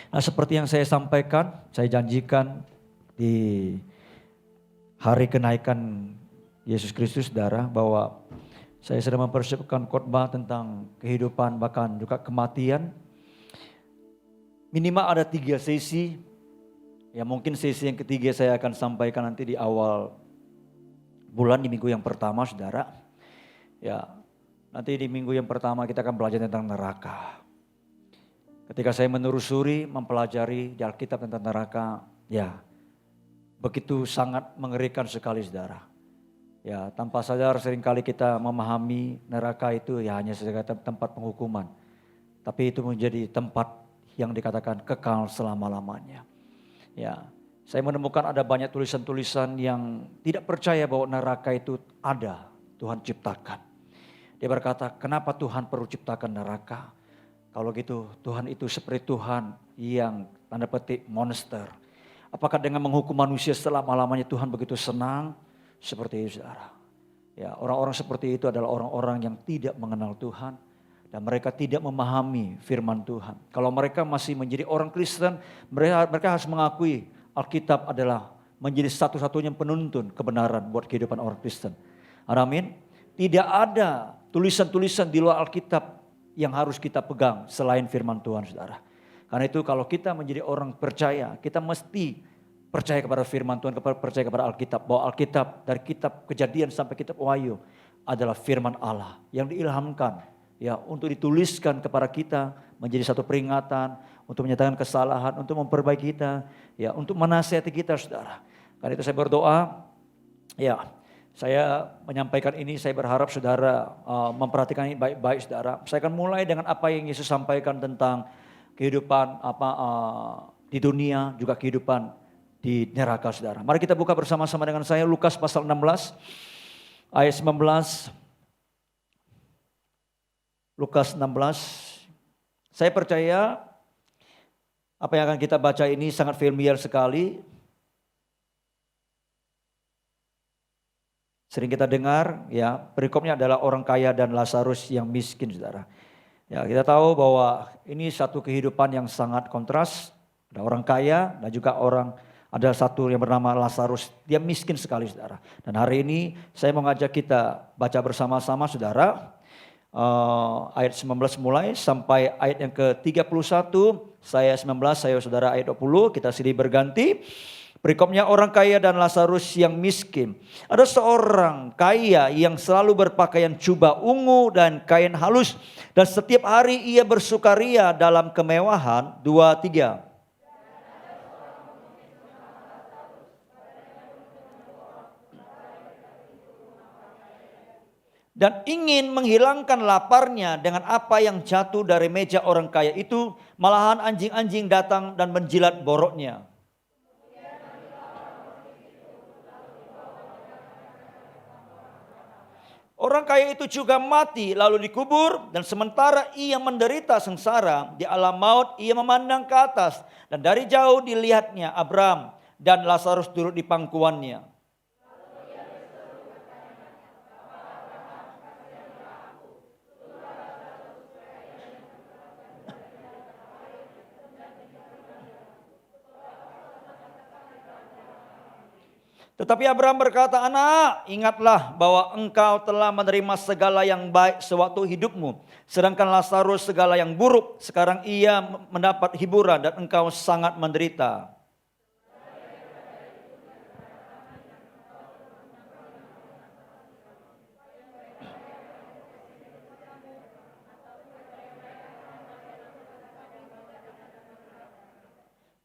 Nah, seperti yang saya sampaikan, saya janjikan di hari kenaikan Yesus Kristus, saudara, bahwa saya sedang mempersiapkan khotbah tentang kehidupan bahkan juga kematian. Minimal ada 3 sesi. Ya, mungkin sesi yang ketiga saya akan sampaikan nanti di awal bulan di minggu yang pertama, saudara. Ya, nanti di minggu yang pertama kita akan belajar tentang neraka. Ketika saya menelusuri, mempelajari di Alkitab tentang neraka, ya begitu sangat mengerikan sekali, saudara. Ya, tanpa sadar seringkali kita memahami neraka itu ya hanya sebagai tempat penghukuman. Tapi itu menjadi tempat yang dikatakan kekal selama-lamanya. Ya, saya menemukan ada banyak tulisan-tulisan yang tidak percaya bahwa neraka itu ada, Tuhan ciptakan. Dia berkata, kenapa Tuhan perlu ciptakan neraka? Kalau gitu Tuhan itu seperti Tuhan yang tanda petik monster. Apakah dengan menghukum manusia selama-lamanya Tuhan begitu senang? Seperti itu, saudara. Ya, orang-orang seperti itu adalah orang-orang yang tidak mengenal Tuhan. Dan mereka tidak memahami firman Tuhan. Kalau mereka masih menjadi orang Kristen, mereka harus mengakui Alkitab adalah menjadi satu-satunya penuntun kebenaran buat kehidupan orang Kristen. Amin. Tidak ada tulisan-tulisan di luar Alkitab yang harus kita pegang selain firman Tuhan, saudara. Karena itu kalau kita menjadi orang percaya, kita mesti percaya kepada firman Tuhan, percaya kepada Alkitab. Bahwa Alkitab dari kitab Kejadian sampai kitab Wahyu adalah firman Allah yang diilhamkan ya untuk dituliskan kepada kita menjadi satu peringatan, untuk menyatakan kesalahan, untuk memperbaiki kita, ya untuk menasihati kita, saudara. Karena itu saya berdoa, ya saya menyampaikan ini, saya berharap saudara memperhatikan ini baik-baik, saudara. Saya akan mulai dengan apa yang Yesus sampaikan tentang kehidupan di dunia, juga kehidupan di neraka, saudara. Mari kita buka bersama-sama dengan saya Lukas pasal 16 ayat 19. Lukas 16. Saya percaya apa yang akan kita baca ini sangat familiar sekali. Sering kita dengar, ya, perikopnya adalah orang kaya dan Lazarus yang miskin, saudara. Ya, kita tahu bahwa ini satu kehidupan yang sangat kontras. Ada orang kaya dan juga ada satu yang bernama Lazarus. Dia miskin sekali, saudara. Dan hari ini saya mengajak kita baca bersama-sama, saudara. Ayat 19 mulai sampai ayat yang ke-31. Saya 19, saya saudara ayat 20. Kita silih berganti. Perikopnya orang kaya dan Lazarus yang miskin. Ada seorang kaya yang selalu berpakaian jubah ungu dan kain halus. Dan setiap hari ia bersukaria dalam kemewahan. 2, 3. Dan ingin menghilangkan laparnya dengan apa yang jatuh dari meja orang kaya itu. Malahan anjing-anjing datang dan menjilat boroknya. Orang kaya itu juga mati lalu dikubur. Dan sementara ia menderita sengsara di alam maut, ia memandang ke atas. Dan dari jauh dilihatnya Abraham dan Lazarus duduk di pangkuannya. Tetapi Abraham berkata, anak, ingatlah bahwa engkau telah menerima segala yang baik sewaktu hidupmu. Sedangkan Lazarus segala yang buruk. Sekarang ia mendapat hiburan dan engkau sangat menderita.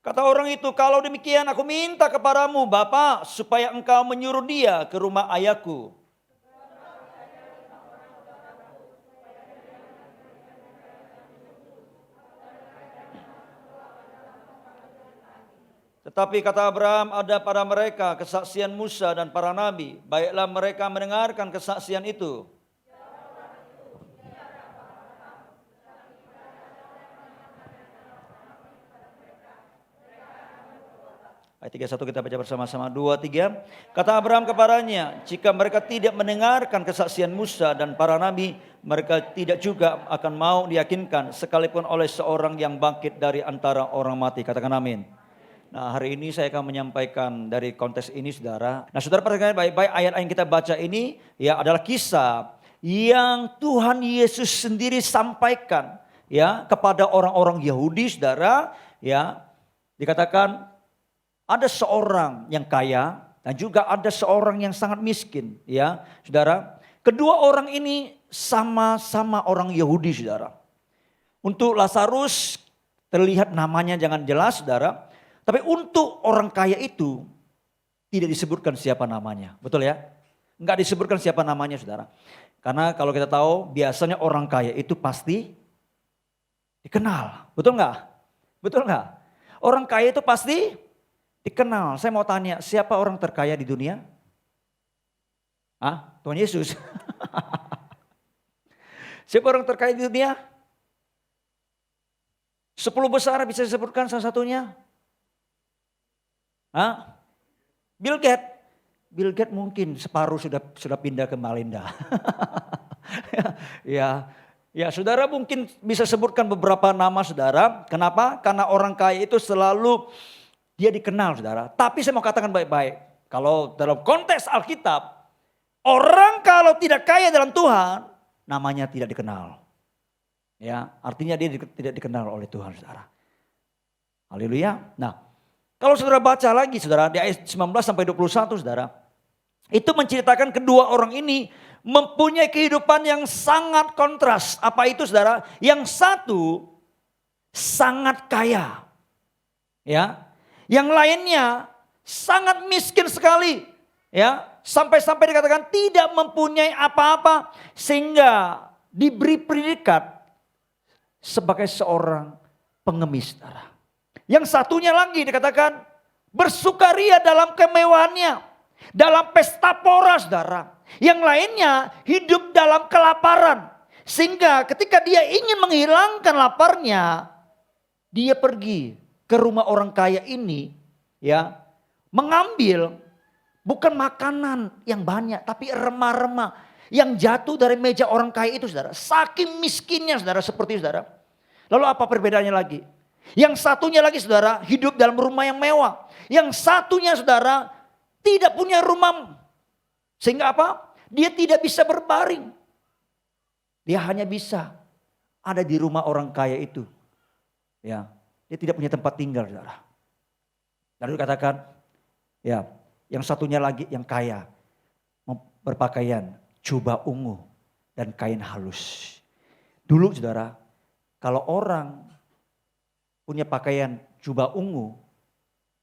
Kata orang itu, kalau demikian aku minta kepadamu Bapa, supaya engkau menyuruh dia ke rumah ayahku. Tetapi kata Abraham, ada pada mereka kesaksian Musa dan para nabi. Baiklah mereka mendengarkan kesaksian itu. Ayat 31 kita baca bersama-sama. 2, 3. Kata Abraham kepadanya, jika mereka tidak mendengarkan kesaksian Musa dan para nabi, mereka tidak juga akan mau diyakinkan sekalipun oleh seorang yang bangkit dari antara orang mati. Katakan amin. Nah, hari ini saya akan menyampaikan dari konteks ini, saudara. Nah, saudara perhatikan baik-baik, ayat yang kita baca ini ya adalah kisah yang Tuhan Yesus sendiri sampaikan ya kepada orang-orang Yahudi, saudara. Ya, dikatakan ada seorang yang kaya dan juga ada seorang yang sangat miskin, ya, saudara. Kedua orang ini sama-sama orang Yahudi, saudara. Untuk Lazarus terlihat namanya jangan jelas, saudara. Tapi untuk orang kaya itu tidak disebutkan siapa namanya, betul ya? Enggak disebutkan siapa namanya, saudara. Karena kalau kita tahu biasanya orang kaya itu pasti dikenal, betul enggak? Betul enggak? Orang kaya itu pasti dikenal. Saya mau tanya, siapa orang terkaya di dunia? Tuhan Yesus. Siapa orang terkaya di dunia? 10 besar bisa disebutkan salah satunya? Bill Gates. Bill Gates mungkin separuh sudah pindah ke Malinda. Ya, saudara mungkin bisa sebutkan beberapa nama, saudara. Kenapa? Karena orang kaya itu selalu dia dikenal, saudara. Tapi saya mau katakan baik-baik. Kalau dalam konteks Alkitab, orang kalau tidak kaya dalam Tuhan, namanya tidak dikenal. Ya, artinya dia tidak dikenal oleh Tuhan, saudara. Haleluya. Nah, kalau saudara baca lagi, saudara, di ayat 19 sampai 21, saudara. Itu menceritakan kedua orang ini mempunyai kehidupan yang sangat kontras. Apa itu, saudara? Yang satu sangat kaya. Ya. Yang lainnya sangat miskin sekali, ya, sampai-sampai dikatakan tidak mempunyai apa-apa sehingga diberi predikat sebagai seorang pengemis, saudara. Yang satunya lagi dikatakan bersukaria dalam kemewahannya, dalam pesta pora, saudara. Yang lainnya hidup dalam kelaparan sehingga ketika dia ingin menghilangkan laparnya, dia pergi ke rumah orang kaya ini, ya, mengambil bukan makanan yang banyak, tapi remah-remah yang jatuh dari meja orang kaya itu, saudara. Saking miskinnya, saudara, seperti saudara. Lalu apa perbedaannya lagi? Yang satunya lagi, saudara, hidup dalam rumah yang mewah. Yang satunya, saudara, tidak punya rumah. Sehingga apa? Dia tidak bisa berbaring. Dia hanya bisa ada di rumah orang kaya itu. Ya. Dia tidak punya tempat tinggal, saudara. Lalu dikatakan, ya, yang satunya lagi yang kaya, berpakaian jubah ungu dan kain halus. Dulu, saudara, kalau orang punya pakaian jubah ungu,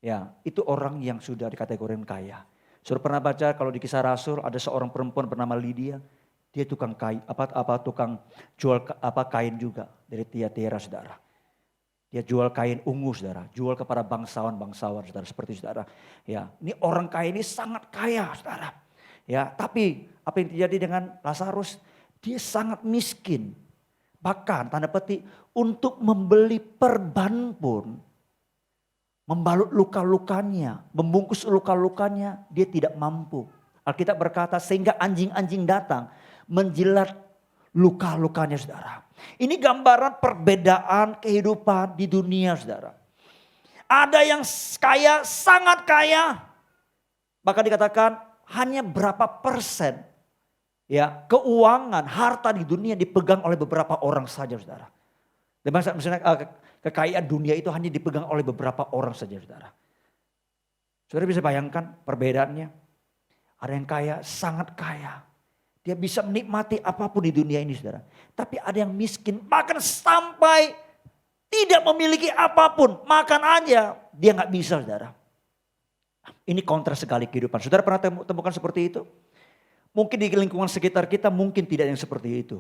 ya, itu orang yang sudah dikategorikan kaya. Saudara pernah baca kalau di Kisah Rasul ada seorang perempuan bernama Lydia, dia tukang kain, tukang jual kain juga dari Tiatira, saudara. Dia jual kain ungu, saudara. Jual kepada bangsawan-bangsawan, saudara. Seperti saudara. Ya, ini orang kaya ini sangat kaya, saudara. Ya, tapi apa yang terjadi dengan Lazarus? Dia sangat miskin. Bahkan tanda petik untuk membeli perban pun, membalut luka-lukanya, membungkus luka-lukanya, dia tidak mampu. Alkitab berkata sehingga anjing-anjing datang menjilat luka-lukanya, saudara. Ini gambaran perbedaan kehidupan di dunia, saudara. Ada yang kaya, sangat kaya. Bahkan dikatakan hanya berapa persen ya keuangan, harta di dunia dipegang oleh beberapa orang saja, saudara. Dan misalnya kekayaan dunia itu hanya dipegang oleh beberapa orang saja, saudara. Saudara bisa bayangkan perbedaannya. Ada yang kaya, sangat kaya. Dia bisa menikmati apapun di dunia ini, saudara. Tapi ada yang miskin, bahkan sampai tidak memiliki apapun. Makan aja, dia gak bisa, saudara. Ini kontras sekali kehidupan. Saudara pernah temukan seperti itu? Mungkin di lingkungan sekitar kita mungkin tidak yang seperti itu.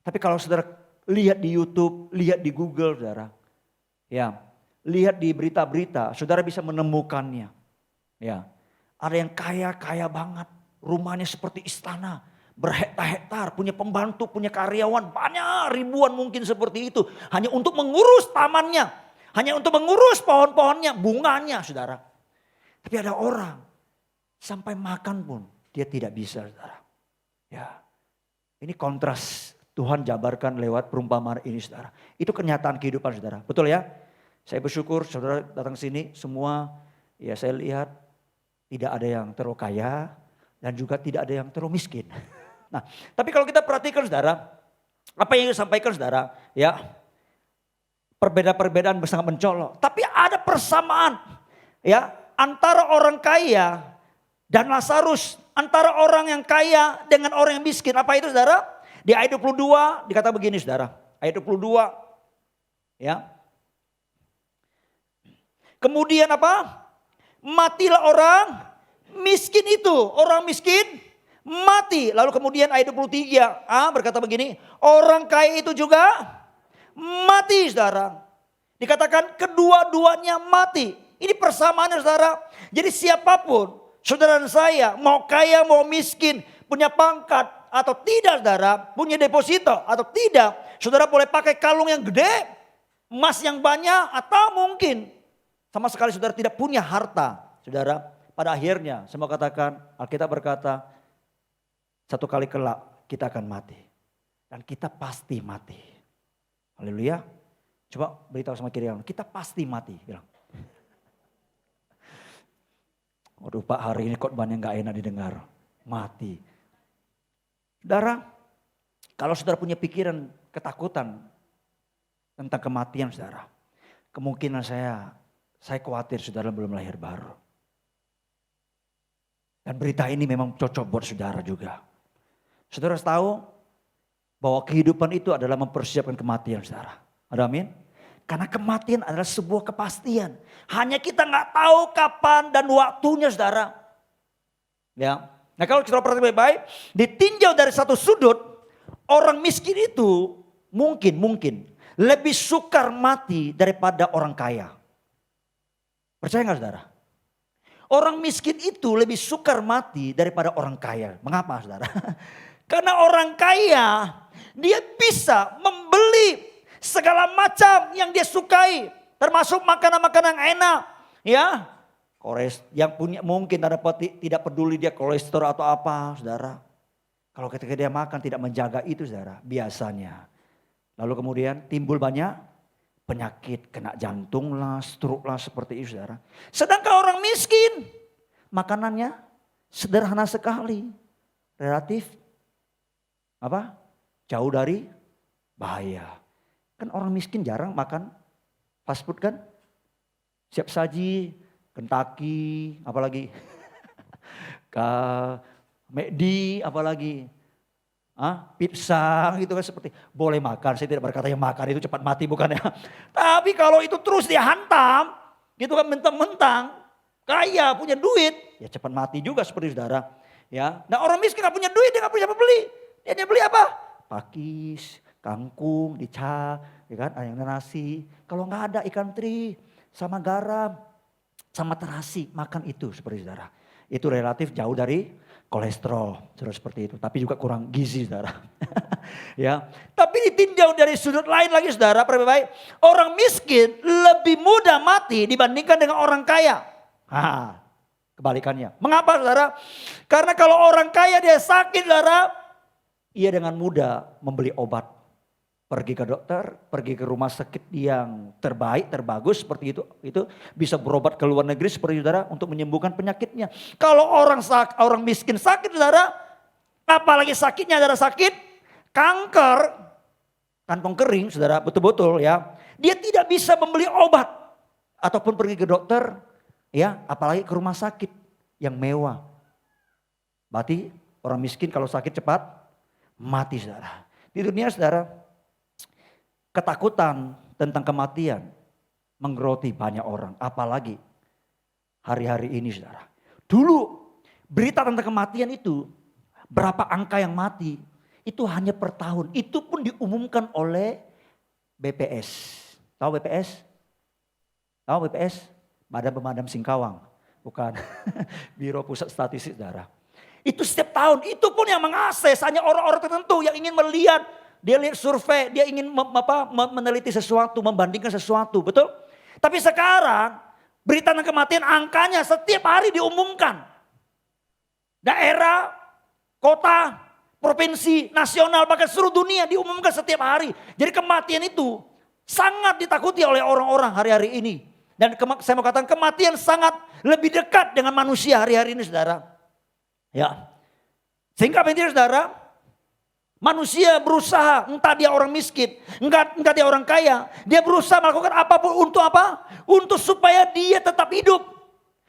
Tapi kalau saudara lihat di YouTube, lihat di Google, saudara. Ya, lihat di berita-berita, saudara bisa menemukannya. Ya, ada yang kaya banget. Rumahnya seperti istana. Berhektar-hektar, punya pembantu, punya karyawan, banyak ribuan mungkin seperti itu. Hanya untuk mengurus tamannya, hanya untuk mengurus pohon-pohonnya, bunganya, saudara. Tapi ada orang sampai makan pun dia tidak bisa, saudara. Ya, ini kontras Tuhan jabarkan lewat perumpamaan ini, saudara. Itu kenyataan kehidupan, saudara. Betul ya? Saya bersyukur saudara datang sini semua, ya saya lihat tidak ada yang terlalu kaya dan juga tidak ada yang terlalu miskin. Nah, tapi kalau kita perhatikan, saudara, apa yang disampaikan, saudara, ya perbedaan-perbedaan sangat mencolok. Tapi ada persamaan, ya, antara orang kaya dan Lazarus, antara orang yang kaya dengan orang yang miskin. Apa itu, saudara? Di ayat 22 dikata begini, saudara. Ayat 22. Ya. Kemudian apa? Matilah orang miskin itu. Orang miskin mati. Lalu kemudian ayat 23 berkata begini. Orang kaya itu juga mati, saudara. Dikatakan kedua-duanya mati. Ini persamaannya, saudara. Jadi siapapun, saudara dan saya, mau kaya mau miskin, punya pangkat atau tidak, saudara, punya deposito atau tidak, saudara boleh pakai kalung yang gede, emas yang banyak, atau mungkin sama sekali saudara tidak punya harta, saudara. Pada akhirnya, semua katakan, Alkitab berkata, satu kali kelak kita akan mati. Dan kita pasti mati. Haleluya. Coba beritahu sama kiri kanan, kita pasti mati. Bilang. Waduh Pak, hari ini khotbahnya gak enak didengar. Mati. Saudara, kalau saudara punya pikiran ketakutan tentang kematian, saudara, kemungkinan saya khawatir saudara belum lahir baru. Dan berita ini memang cocok buat saudara juga. Saudara tahu bahwa kehidupan itu adalah mempersiapkan kematian, saudara. Ada amin? Karena kematian adalah sebuah kepastian. Hanya kita nggak tahu kapan dan waktunya, saudara. Ya. Nah kalau kita perhatikan baik-baik, ditinjau dari satu sudut, orang miskin itu mungkin lebih sukar mati daripada orang kaya. Percaya nggak, saudara? Orang miskin itu lebih sukar mati daripada orang kaya. Mengapa, saudara? Karena orang kaya dia bisa membeli segala macam yang dia sukai, termasuk makanan-makanan yang enak, ya. Yang punya mungkin tidak peduli dia kolesterol atau apa, saudara. Kalau ketika dia makan tidak menjaga itu, saudara, biasanya. Lalu kemudian timbul banyak penyakit, kena jantung lah, stroke lah, seperti itu, saudara. Sedangkan orang miskin, makanannya sederhana sekali, relatif jauh dari bahaya. Kan orang miskin jarang makan fast food kan, siap saji, Kentucky, apalagi McD, apalagi pizza gitu kan, seperti boleh makan. Saya tidak berkata yang makan itu cepat mati, bukan ya. Tapi kalau itu terus dihantam, gitu kan, mentang-mentang kaya punya duit, ya cepat mati juga seperti saudara. Ya, nah orang miskin nggak punya duit, dia nggak bisa beli. Dia beli apa? Pakis, kangkung, dica, ya kan, ayam nasi. Kalau nggak ada ikan teri sama garam, sama terasi, makan itu seperti saudara. Itu relatif jauh dari kolesterol, saudara, seperti itu. Tapi juga kurang gizi, saudara. Ya, tapi ditinjau dari sudut lain lagi, saudara, baik, orang miskin lebih mudah mati dibandingkan dengan orang kaya. Kebalikannya. Mengapa, saudara? Karena kalau orang kaya dia sakit, saudara, ia dengan mudah membeli obat. Pergi ke dokter, pergi ke rumah sakit yang terbaik, terbagus seperti itu bisa berobat ke luar negeri seperti saudara untuk menyembuhkan penyakitnya. Kalau orang miskin sakit, saudara, apalagi sakitnya adalah sakit kanker, kantong kering, saudara, betul-betul ya. Dia tidak bisa membeli obat ataupun pergi ke dokter, ya, apalagi ke rumah sakit yang mewah. Berarti orang miskin kalau sakit cepat mati, saudara. Di dunia, saudara, ketakutan tentang kematian menggeroti banyak orang. Apalagi hari-hari ini, saudara. Dulu berita tentang kematian itu, berapa angka yang mati, itu hanya per tahun. Itu pun diumumkan oleh BPS. Tahu BPS? Tahu BPS? Badan Pemadam Singkawang. Bukan. Biro Pusat Statistik, saudara. Itu setiap tahun, itu pun yang mengakses hanya orang-orang tertentu yang ingin melihat. Dia lihat survei, dia ingin meneliti sesuatu, membandingkan sesuatu, betul? Tapi sekarang Berita tentang kematian angkanya setiap hari diumumkan. Daerah, kota, provinsi, nasional, bahkan seluruh dunia diumumkan setiap hari. Jadi kematian itu sangat ditakuti oleh orang-orang hari-hari ini. Dan saya mau katakan kematian sangat lebih dekat dengan manusia hari-hari ini saudara. Ya. Sehingga apa yang terjadi saudara? Manusia berusaha, entah dia orang miskin, entah dia orang kaya. Dia berusaha melakukan apapun untuk apa? Untuk supaya dia tetap hidup.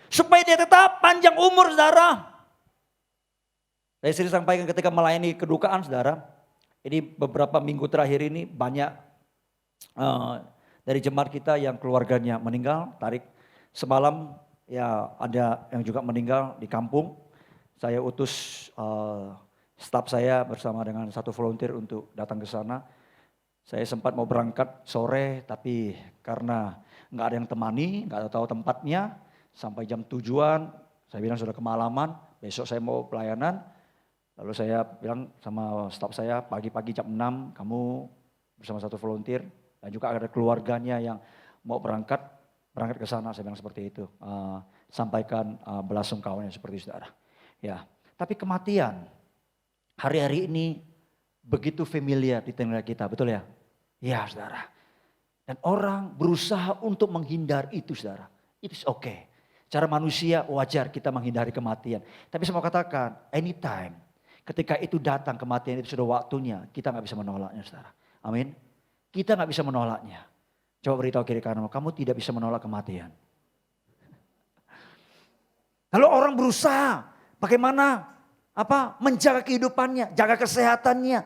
Supaya dia tetap panjang umur saudara. Saya sering sampaikan ketika melayani kedukaan saudara. Ini beberapa minggu terakhir ini banyak dari jemaat kita yang keluarganya meninggal. Tarik semalam ya ada yang juga meninggal di kampung. Saya utus staf saya bersama dengan satu volunteer untuk datang ke sana. Saya sempat mau berangkat sore tapi karena nggak ada yang temani, nggak tahu tempatnya. Sampai jam tujuan saya bilang sudah kemalaman, besok saya mau pelayanan. Lalu saya bilang sama staf saya pagi-pagi jam 6 kamu bersama satu volunteer. Dan juga ada keluarganya yang mau berangkat ke sana, saya bilang seperti itu. Sampaikan belasungkawanya seperti itu saudara. Ya, tapi kematian hari-hari ini begitu familiar di tengah kita, betul ya? Ya saudara. Dan orang berusaha untuk menghindar itu saudara. It's okay. Cara manusia wajar kita menghindari kematian. Tapi saya mau katakan, anytime ketika itu datang kematian itu sudah waktunya, kita gak bisa menolaknya saudara. Amin. Kita gak bisa menolaknya. Coba beritahu kiri kananmu, kamu tidak bisa menolak kematian. Lalu orang berusaha bagaimana menjaga kehidupannya, jaga kesehatannya.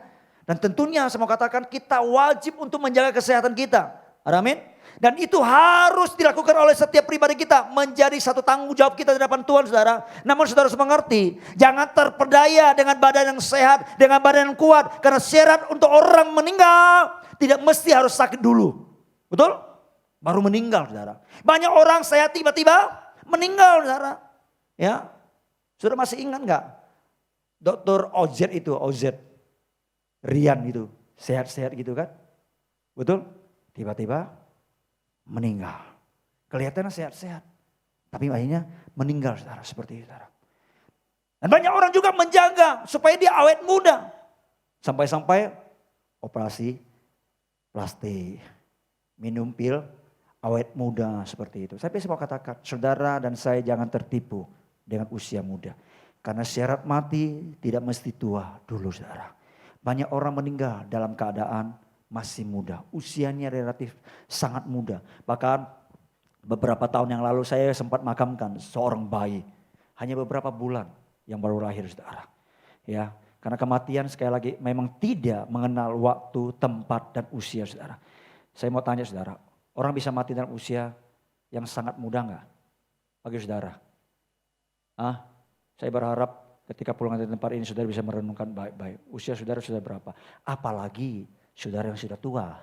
Dan tentunya saya mau katakan kita wajib untuk menjaga kesehatan kita. Amin. Dan itu harus dilakukan oleh setiap pribadi kita. Menjadi satu tanggung jawab kita di hadapan Tuhan saudara. Namun saudara harus mengerti. Jangan terpedaya dengan badan yang sehat. Dengan badan yang kuat. Karena syarat untuk orang meninggal. Tidak mesti harus sakit dulu. Betul? Baru meninggal saudara. Banyak orang sehat tiba-tiba meninggal saudara. Ya. Saudara masih ingat gak? Dokter OZ Rian itu. Sehat-sehat gitu kan. Betul? Tiba-tiba meninggal. Kelihatannya sehat-sehat. Tapi akhirnya meninggal saudara. Seperti itu saudara. Dan banyak orang juga menjaga supaya dia awet muda. Sampai-sampai operasi plastik. Minum pil awet muda seperti itu. Saya mau katakan saudara dan saya jangan tertipu dengan usia muda. Karena syarat mati tidak mesti tua dulu saudara. Banyak orang meninggal dalam keadaan masih muda. Usianya relatif sangat muda. Bahkan beberapa tahun yang lalu saya sempat makamkan seorang bayi. Hanya beberapa bulan yang baru lahir saudara. Ya, karena kematian sekali lagi memang tidak mengenal waktu, tempat dan usia saudara. Saya mau tanya saudara, orang bisa mati dalam usia yang sangat muda enggak? Bagi saudara. Saya berharap ketika pulang dari tempat ini saudara bisa merenungkan baik-baik. Usia saudara sudah berapa? Apalagi saudara yang sudah tua.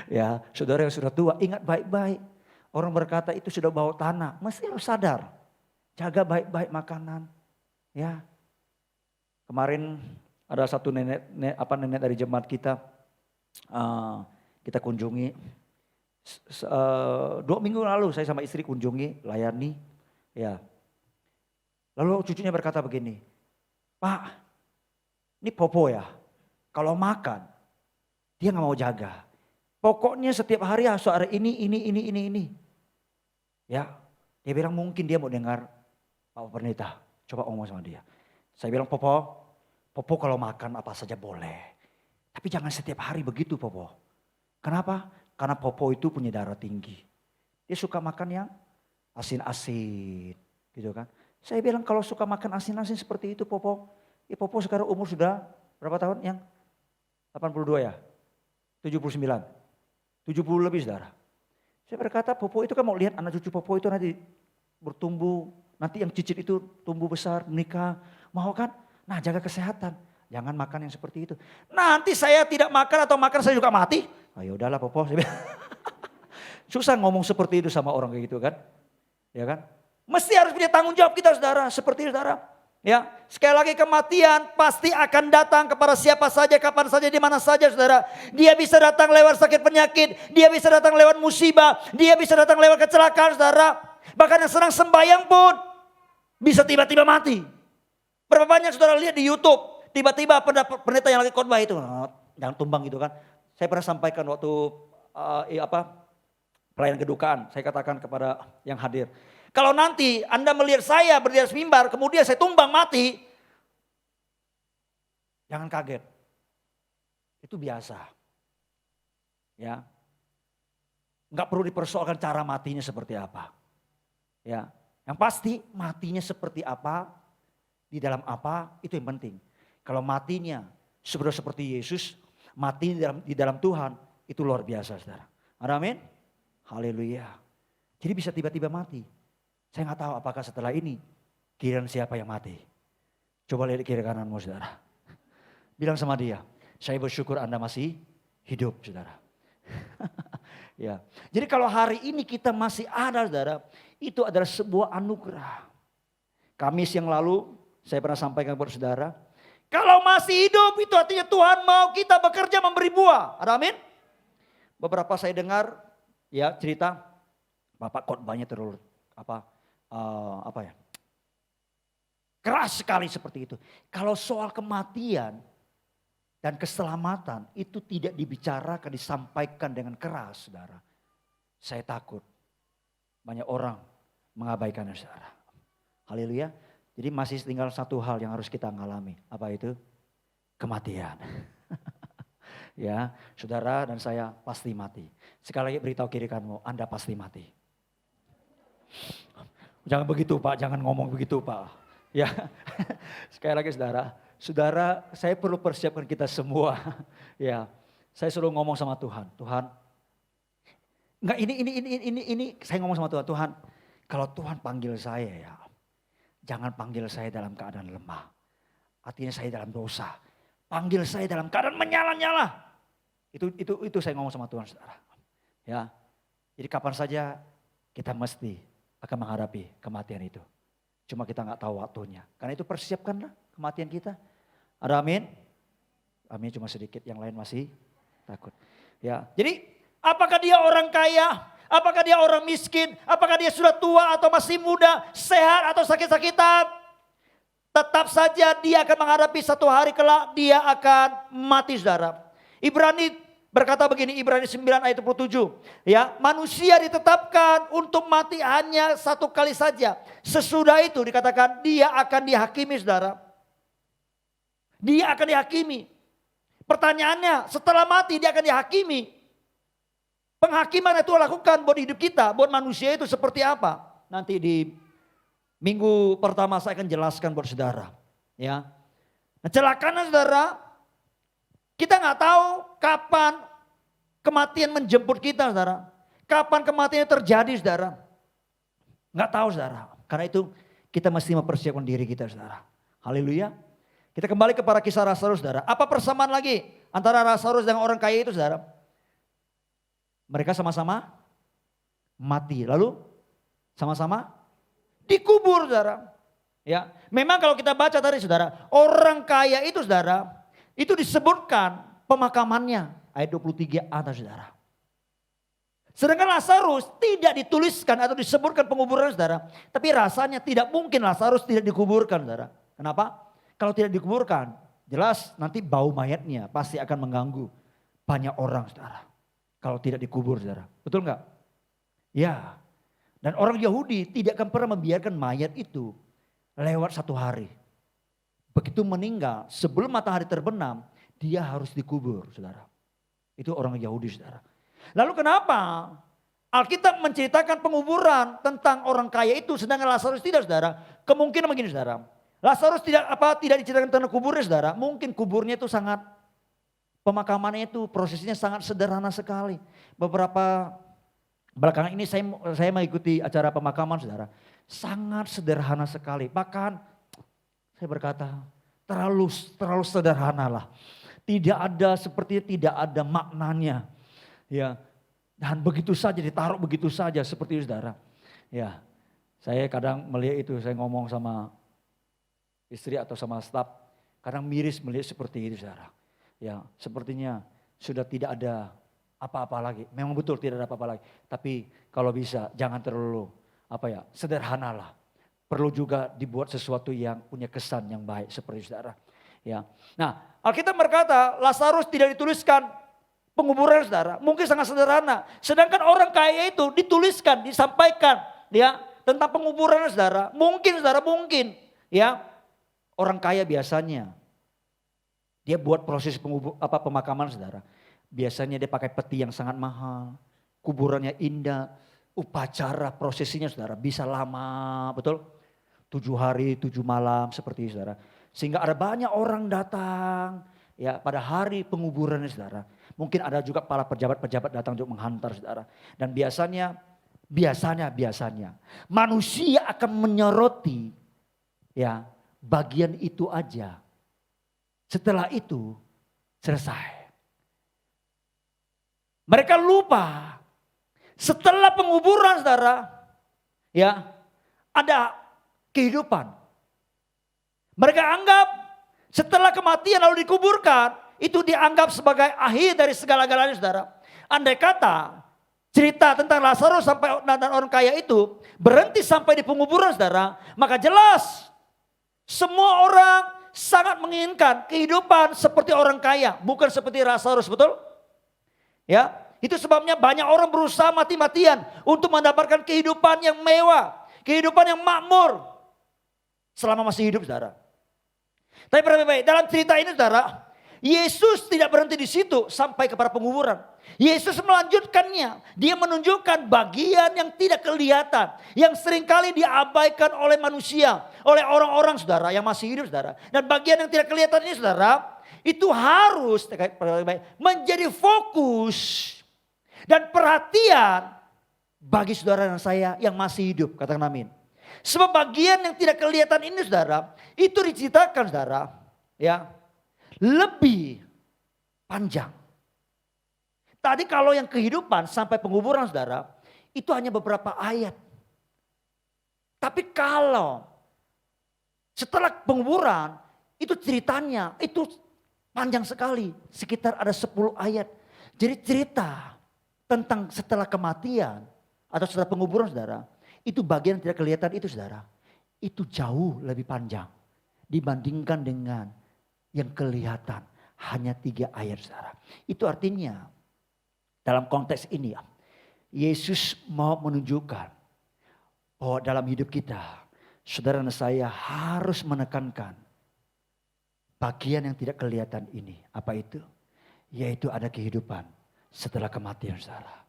Ya, saudara yang sudah tua ingat baik-baik. Orang berkata itu sudah bau tanah. Mesti harus sadar. Jaga baik-baik makanan. Ya. Kemarin ada satu nenek dari jemaat kita. Kita kunjungi. 2 minggu lalu saya sama istri kunjungi, layani. Ya. Lalu cucunya berkata begini, Pak, ini Popo ya, kalau makan dia gak mau jaga. Pokoknya setiap hari harus ada ini. Ya, dia bilang mungkin dia mau dengar Pak Pendeta, coba ngomong sama dia. Saya bilang Popo kalau makan apa saja boleh. Tapi jangan setiap hari begitu Popo. Kenapa? Karena Popo itu punya darah tinggi. Dia suka makan yang asin-asin gitu kan. Saya bilang kalau suka makan asin-asin seperti itu Popo. Ya Popo sekarang umur sudah berapa tahun yang? 82 ya? 79? 70 lebih saudara. Saya berkata Popo itu kan mau lihat anak cucu Popo itu nanti bertumbuh. Nanti yang cicit itu tumbuh besar, menikah. Mau kan? Nah jaga kesehatan. Jangan makan yang seperti itu. Nanti saya tidak makan atau makan saya juga mati. Ya udahlah Popo. Susah ngomong seperti itu sama orang kayak gitu kan. Ya kan? Mesti harus punya tanggung jawab kita saudara. Seperti itu saudara. Ya, sekali lagi kematian pasti akan datang kepada siapa saja, kapan saja, di mana saja saudara. Dia bisa datang lewat sakit penyakit, dia bisa datang lewat musibah, dia bisa datang lewat kecelakaan saudara. Bahkan yang sedang sembahyang pun bisa tiba-tiba mati. Berapa banyak saudara lihat di YouTube, tiba-tiba pendeta yang lagi khotbah itu, jangan tumbang gitu kan. Saya pernah sampaikan waktu perayaan kedukaan, saya katakan kepada yang hadir. Kalau nanti Anda melihat saya berdiri di atas mimbar, kemudian saya tumbang mati, jangan kaget. Itu biasa. Ya. Enggak perlu dipersoalkan cara matinya seperti apa. Ya. Yang pasti matinya seperti apa, di dalam apa, itu yang penting. Kalau matinya seperti Yesus, mati di dalam Tuhan, itu luar biasa saudara. Amin. Haleluya. Jadi bisa tiba-tiba mati. Saya nggak tahu apakah setelah ini giliran siapa yang mati. Coba lihat kiri kananmu saudara. Bilang sama dia, saya bersyukur Anda masih hidup saudara. Ya. Jadi kalau hari ini kita masih ada saudara, itu adalah sebuah anugerah. Kamis yang lalu saya pernah sampaikan kepada saudara, kalau masih hidup itu artinya Tuhan mau kita bekerja memberi buah. Ada amin? Beberapa saya dengar ya cerita, Bapak khotbahnya terlalu keras sekali seperti itu. Kalau soal kematian dan keselamatan itu tidak dibicarakan, disampaikan dengan keras saudara. Saya takut banyak orang mengabaikannya saudara. Haleluya. Jadi masih tinggal satu hal yang harus kita alami. Apa itu? Kematian. Ya, saudara dan saya pasti mati. Sekali lagi beritahu kiri kananmu, Anda pasti mati. Jangan begitu Pak, jangan ngomong begitu Pak. Ya, sekali lagi saudara, saya perlu persiapkan kita semua. Ya, saya selalu ngomong sama Tuhan, Tuhan. Enggak, ini saya ngomong sama Tuhan, Tuhan, kalau Tuhan panggil saya ya, jangan panggil saya dalam keadaan lemah. Artinya saya dalam dosa. Panggil saya dalam keadaan menyala-nyala. Itu saya ngomong sama Tuhan saudara. Ya, jadi kapan saja kita mesti akan menghadapi kematian itu. Cuma kita nggak tahu waktunya. Karena itu persiapkanlah kematian kita. Ada amin? Amin cuma sedikit, yang lain masih takut. Ya, jadi apakah dia orang kaya? Apakah dia orang miskin? Apakah dia sudah tua atau masih muda? Sehat atau sakit-sakitan? Tetap saja dia akan menghadapi satu hari kelak dia akan mati saudara. Ibrani berkata begini, Ibrani 9 ayat 27. Ya, manusia ditetapkan untuk mati hanya satu kali saja. Sesudah itu dikatakan dia akan dihakimi saudara. Dia akan dihakimi. Pertanyaannya, setelah mati dia akan dihakimi. Penghakiman itu lakukan buat hidup kita, buat manusia itu seperti apa? Nanti di minggu pertama saya akan jelaskan buat saudara. Ya, nah, celakanya saudara, kita nggak tahu kapan kematian menjemput kita saudara. Kapan kematian terjadi saudara. Nggak tahu saudara. Karena itu kita mesti mempersiapkan diri kita saudara. Haleluya. Kita kembali kepada kisah Lazarus saudara. Apa persamaan lagi antara Lazarus dengan orang kaya itu saudara? Mereka sama-sama mati. Lalu sama-sama dikubur saudara. Ya, memang kalau kita baca tadi saudara, orang kaya itu saudara, itu disebutkan pemakamannya ayat 23 atas saudara. Sedangkan Lazarus tidak dituliskan atau disebutkan penguburan saudara, tapi rasanya tidak mungkin Lazarus tidak dikuburkan saudara. Kenapa? Kalau tidak dikuburkan, jelas nanti bau mayatnya pasti akan mengganggu banyak orang saudara. Kalau tidak dikubur saudara, betul enggak? Ya, dan orang Yahudi tidak akan pernah membiarkan mayat itu lewat satu hari. Begitu meninggal, sebelum matahari terbenam, dia harus dikubur saudara. Itu orang Yahudi saudara. Lalu kenapa Alkitab menceritakan penguburan tentang orang kaya itu sedangkan Lazarus tidak saudara? Kemungkinan begini saudara. Lazarus tidak diceritakan tentang kuburnya saudara. Mungkin kuburnya itu sangat, pemakamannya itu prosesnya sangat sederhana sekali. Beberapa belakangan ini saya mengikuti acara pemakaman saudara. Sangat sederhana sekali. Bahkan saya berkata terlalu sederhana lah. Sepertinya tidak ada maknanya. Ya, dan begitu saja ditaruh begitu saja seperti itu saudara. Ya, saya kadang melihat itu, saya ngomong sama istri atau sama staf. Kadang miris melihat seperti itu saudara. Ya sepertinya sudah tidak ada apa-apa lagi. Memang betul tidak ada apa-apa lagi. Tapi kalau bisa jangan terlalu sederhanalah. Perlu juga dibuat sesuatu yang punya kesan yang baik seperti saudara. Ya. Nah, Alkitab berkata Lazarus tidak dituliskan penguburan saudara. Mungkin sangat sederhana. Sedangkan orang kaya itu dituliskan, disampaikan ya tentang penguburan saudara. Mungkin saudara ya. Orang kaya biasanya dia buat proses pemakaman saudara. Biasanya dia pakai peti yang sangat mahal. Kuburannya indah. Upacara prosesinya saudara bisa lama, betul? 7 hari, 7 malam seperti itu saudara. Sehingga ada banyak orang datang ya pada hari penguburannya saudara. Mungkin ada juga para pejabat-pejabat datang untuk menghantar saudara. Dan biasanya manusia akan menyoroti ya bagian itu aja. Setelah itu selesai. Mereka lupa setelah penguburan saudara ya ada kehidupan. Mereka anggap setelah kematian lalu dikuburkan itu dianggap sebagai akhir dari segala-galanya saudara. Andai kata cerita tentang Lazarus sampai dan orang kaya itu berhenti sampai di penguburan saudara, maka jelas semua orang sangat menginginkan kehidupan seperti orang kaya, bukan seperti Lazarus, betul? Ya, itu sebabnya banyak orang berusaha mati-matian untuk mendapatkan kehidupan yang mewah, kehidupan yang makmur selama masih hidup saudara. Tapi baik dalam cerita ini saudara, Yesus tidak berhenti di situ sampai kepada penguburan. Yesus melanjutkannya. Dia menunjukkan bagian yang tidak kelihatan. Yang seringkali diabaikan oleh manusia. Oleh orang-orang saudara yang masih hidup saudara. Dan bagian yang tidak kelihatan ini saudara. Itu harus menjadi fokus. Dan perhatian bagi saudara dan saya yang masih hidup. Katakan amin. Sebab bagian yang tidak kelihatan ini saudara. Itu diceritakan saudara. Ya. Lebih panjang. Tadi kalau yang kehidupan sampai penguburan saudara, itu hanya beberapa ayat. Tapi kalau setelah penguburan, itu ceritanya, itu panjang sekali. Sekitar ada 10 ayat. Jadi cerita tentang setelah kematian atau setelah penguburan saudara, itu bagian yang tidak kelihatan itu saudara. Itu jauh lebih panjang dibandingkan dengan yang kelihatan hanya 3 ayat saudara. Itu artinya dalam konteks ini Yesus mau menunjukkan bahwa dalam hidup kita saudara dan saya harus menekankan bagian yang tidak kelihatan ini. Apa itu? Yaitu ada kehidupan setelah kematian saudara.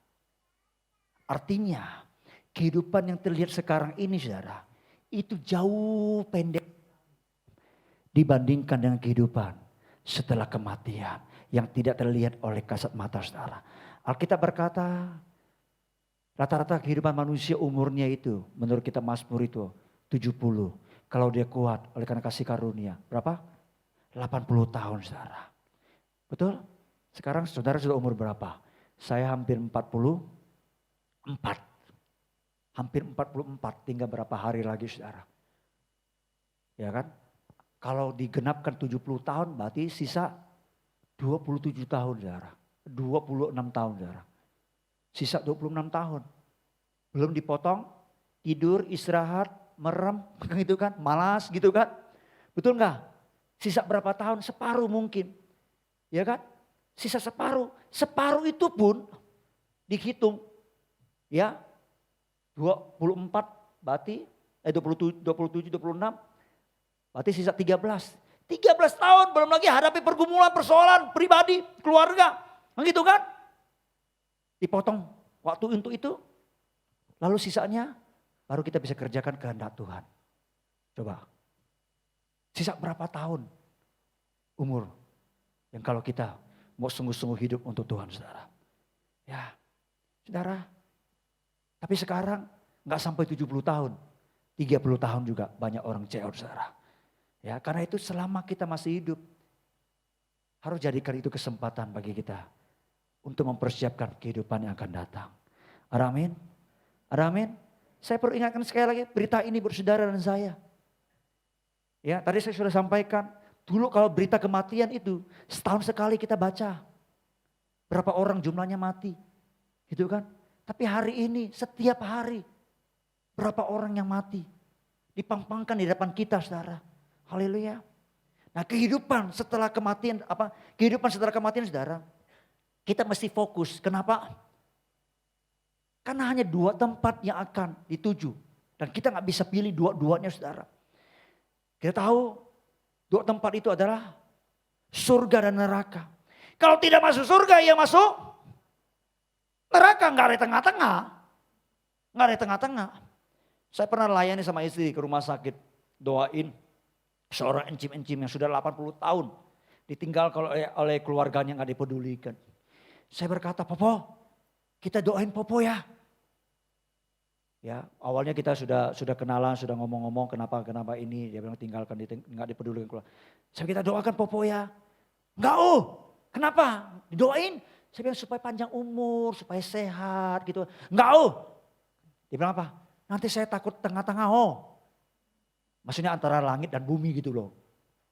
Artinya kehidupan yang terlihat sekarang ini saudara itu jauh pendek dibandingkan dengan kehidupan setelah kematian yang tidak terlihat oleh kasat mata saudara. Alkitab berkata rata-rata kehidupan manusia umurnya itu menurut kita Mazmur itu 70. Kalau dia kuat oleh karena kasih karunia. Berapa? 80 tahun saudara. Betul? Sekarang saudara sudah umur berapa? Saya hampir 44. Hampir 44, tinggal berapa hari lagi saudara. Ya kan? Kalau digenapkan 70 tahun berarti sisa 27 tahun saudara. 26 tahun saudara. Sisa 26 tahun. Belum dipotong, tidur, istirahat, merem gitu kan. Malas gitu kan. Betul enggak? Sisa berapa tahun? Separuh mungkin. Ya kan? Sisa separuh. Separuh itu pun dihitung. Ya. 24 berarti 27, 26. Berarti sisa 13. 13 tahun belum lagi hadapi pergumulan, persoalan pribadi, keluarga. Begitu kan? Dipotong waktu untuk itu. Lalu sisanya baru kita bisa kerjakan kehendak Tuhan. Coba. Sisa berapa tahun umur yang kalau kita mau sungguh-sungguh hidup untuk Tuhan saudara. Ya saudara. Tapi sekarang gak sampai 70 tahun. 30 tahun juga banyak orang ceot saudara. Ya, karena itu selama kita masih hidup harus jadikan itu kesempatan bagi kita untuk mempersiapkan kehidupan yang akan datang. Amin. Amin. Saya perlu ingatkan sekali lagi berita ini buat saudara dan saya. Ya, tadi saya sudah sampaikan, dulu kalau berita kematian itu setahun sekali kita baca. Berapa orang jumlahnya mati, gitu kan. Tapi hari ini setiap hari berapa orang yang mati. Dipampangkan di depan kita saudara. Haleluya. Nah kehidupan setelah kematian, kehidupan setelah kematian saudara. Kita mesti fokus, kenapa? Karena hanya 2 tempat yang akan dituju. Dan kita gak bisa pilih dua-duanya saudara. Kita tahu 2 tempat itu adalah surga dan neraka. Kalau tidak masuk surga, ya masuk neraka. Gak ada tengah-tengah. Gak ada tengah-tengah. Saya pernah layani sama istri ke rumah sakit. Doain seorang encim-encim yang sudah 80 tahun. Ditinggal oleh keluarganya gak dipedulikan. Saya berkata, Popo, kita doain Popo ya. Ya, awalnya kita sudah kenalan, sudah ngomong-ngomong kenapa ini. Dia bilang tinggalkan, nggak dipedulikan keluarga. Saya kita doakan Popo ya. Enggak kenapa? Didoain. Saya bilang supaya panjang umur, supaya sehat gitu. Enggak Dia bilang apa? Nanti saya takut tengah-tengah Maksudnya antara langit dan bumi gitu loh.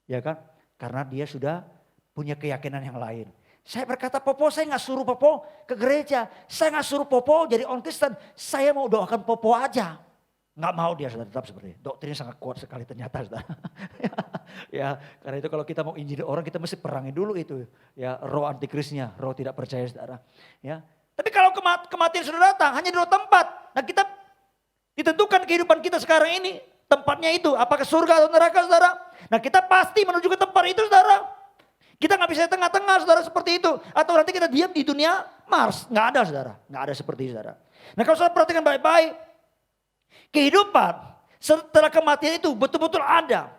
Ya kan? Karena dia sudah punya keyakinan yang lain. Saya berkata, Popo, saya gak suruh Popo ke gereja. Saya gak suruh Popo jadi orang Kristen. Saya mau doakan Popo aja. Gak mau dia saudara tetap seperti itu. Doktrinnya sangat kuat sekali ternyata saudara. Ya, karena itu kalau kita mau injil orang kita mesti perangi dulu itu. Ya, roh antikrisnya, roh tidak percaya saudara. Ya. Tapi kalau kematian sudah datang hanya 2 tempat. Nah kita ditentukan kehidupan kita sekarang ini. Tempatnya itu apakah surga atau neraka saudara. Nah kita pasti menuju ke tempat itu saudara. Kita gak bisa tengah-tengah saudara seperti itu. Atau nanti kita diam di dunia Mars. Gak ada saudara. Gak ada seperti itu saudara. Nah kalau saudara perhatikan baik-baik. Kehidupan setelah kematian itu betul-betul ada.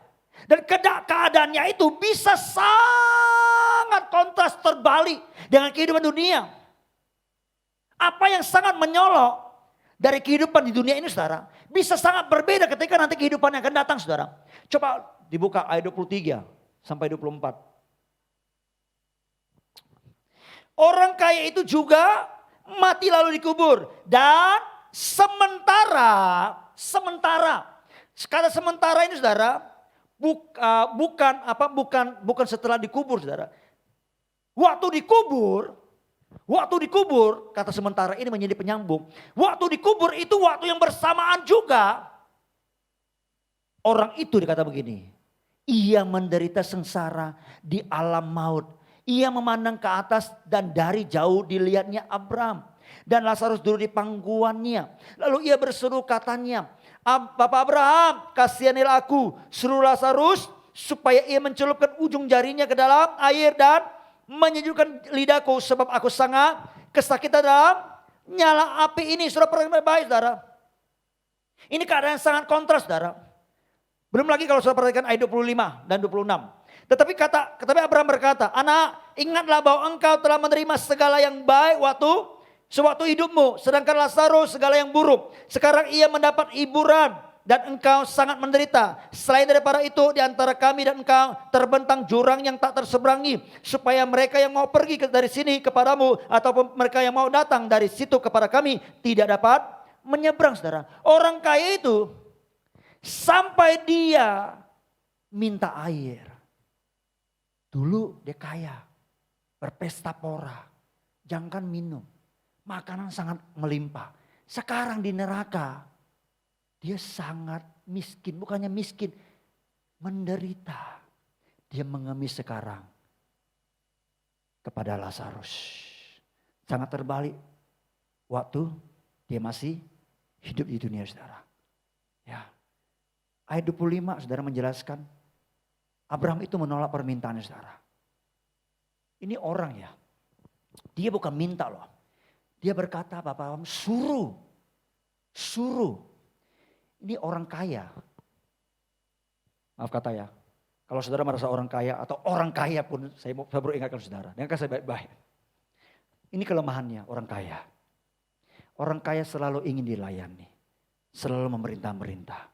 Dan keadaannya itu bisa sangat kontras terbalik dengan kehidupan dunia. Apa yang sangat menyolok dari kehidupan di dunia ini saudara. Bisa sangat berbeda ketika nanti kehidupan yang akan datang saudara. Coba dibuka ayat 23 sampai 24. Orang kaya itu juga mati lalu dikubur. Dan sementara. Kata sementara ini saudara. Bukan setelah dikubur saudara. Waktu dikubur, kata sementara ini menjadi penyambung. Waktu dikubur itu waktu yang bersamaan juga. Orang itu dikata begini. Ia menderita sengsara di alam maut. Ia memandang ke atas dan dari jauh dilihatnya Abraham. Dan Lazarus duduk di pangkuannya. Lalu ia berseru katanya. Bapak Abraham, kasihanilah aku. Suruh Lazarus supaya ia mencelupkan ujung jarinya ke dalam air dan menyejukkan lidahku. Sebab aku sangat kesakitan dalam nyala api ini. Sudah perhatikan baik saudara. Ini keadaan yang sangat kontras saudara. Belum lagi kalau sudah perhatikan ayat 25 dan 26. Tetapi Abraham berkata, anak ingatlah bahwa engkau telah menerima segala yang baik sewaktu hidupmu. Sedangkan Lazarus segala yang buruk. Sekarang ia mendapat hiburan dan engkau sangat menderita. Selain daripada itu di antara kami dan engkau terbentang jurang yang tak terseberangi. Supaya mereka yang mau pergi dari sini kepadamu ataupun mereka yang mau datang dari situ kepada kami tidak dapat menyeberang saudara. Orang kaya itu sampai dia minta air. Dulu dia kaya, berpesta pora, jangan minum, makanan sangat melimpah. Sekarang di neraka, dia sangat miskin, bukannya miskin, menderita. Dia mengemis sekarang kepada Lazarus. Sangat terbalik waktu dia masih hidup di dunia saudara. Ya. Ayat 25 saudara menjelaskan. Abraham itu menolak permintaannya saudara. Ini orang ya. Dia bukan minta loh. Dia berkata Bapak Abraham suruh. Ini orang kaya. Maaf kata ya. Kalau saudara merasa orang kaya atau orang kaya pun saya baru ingatkan saudara. Dengarkan saya baik-baik. Ini kelemahannya orang kaya. Orang kaya selalu ingin dilayani. Selalu memerintah-merintah.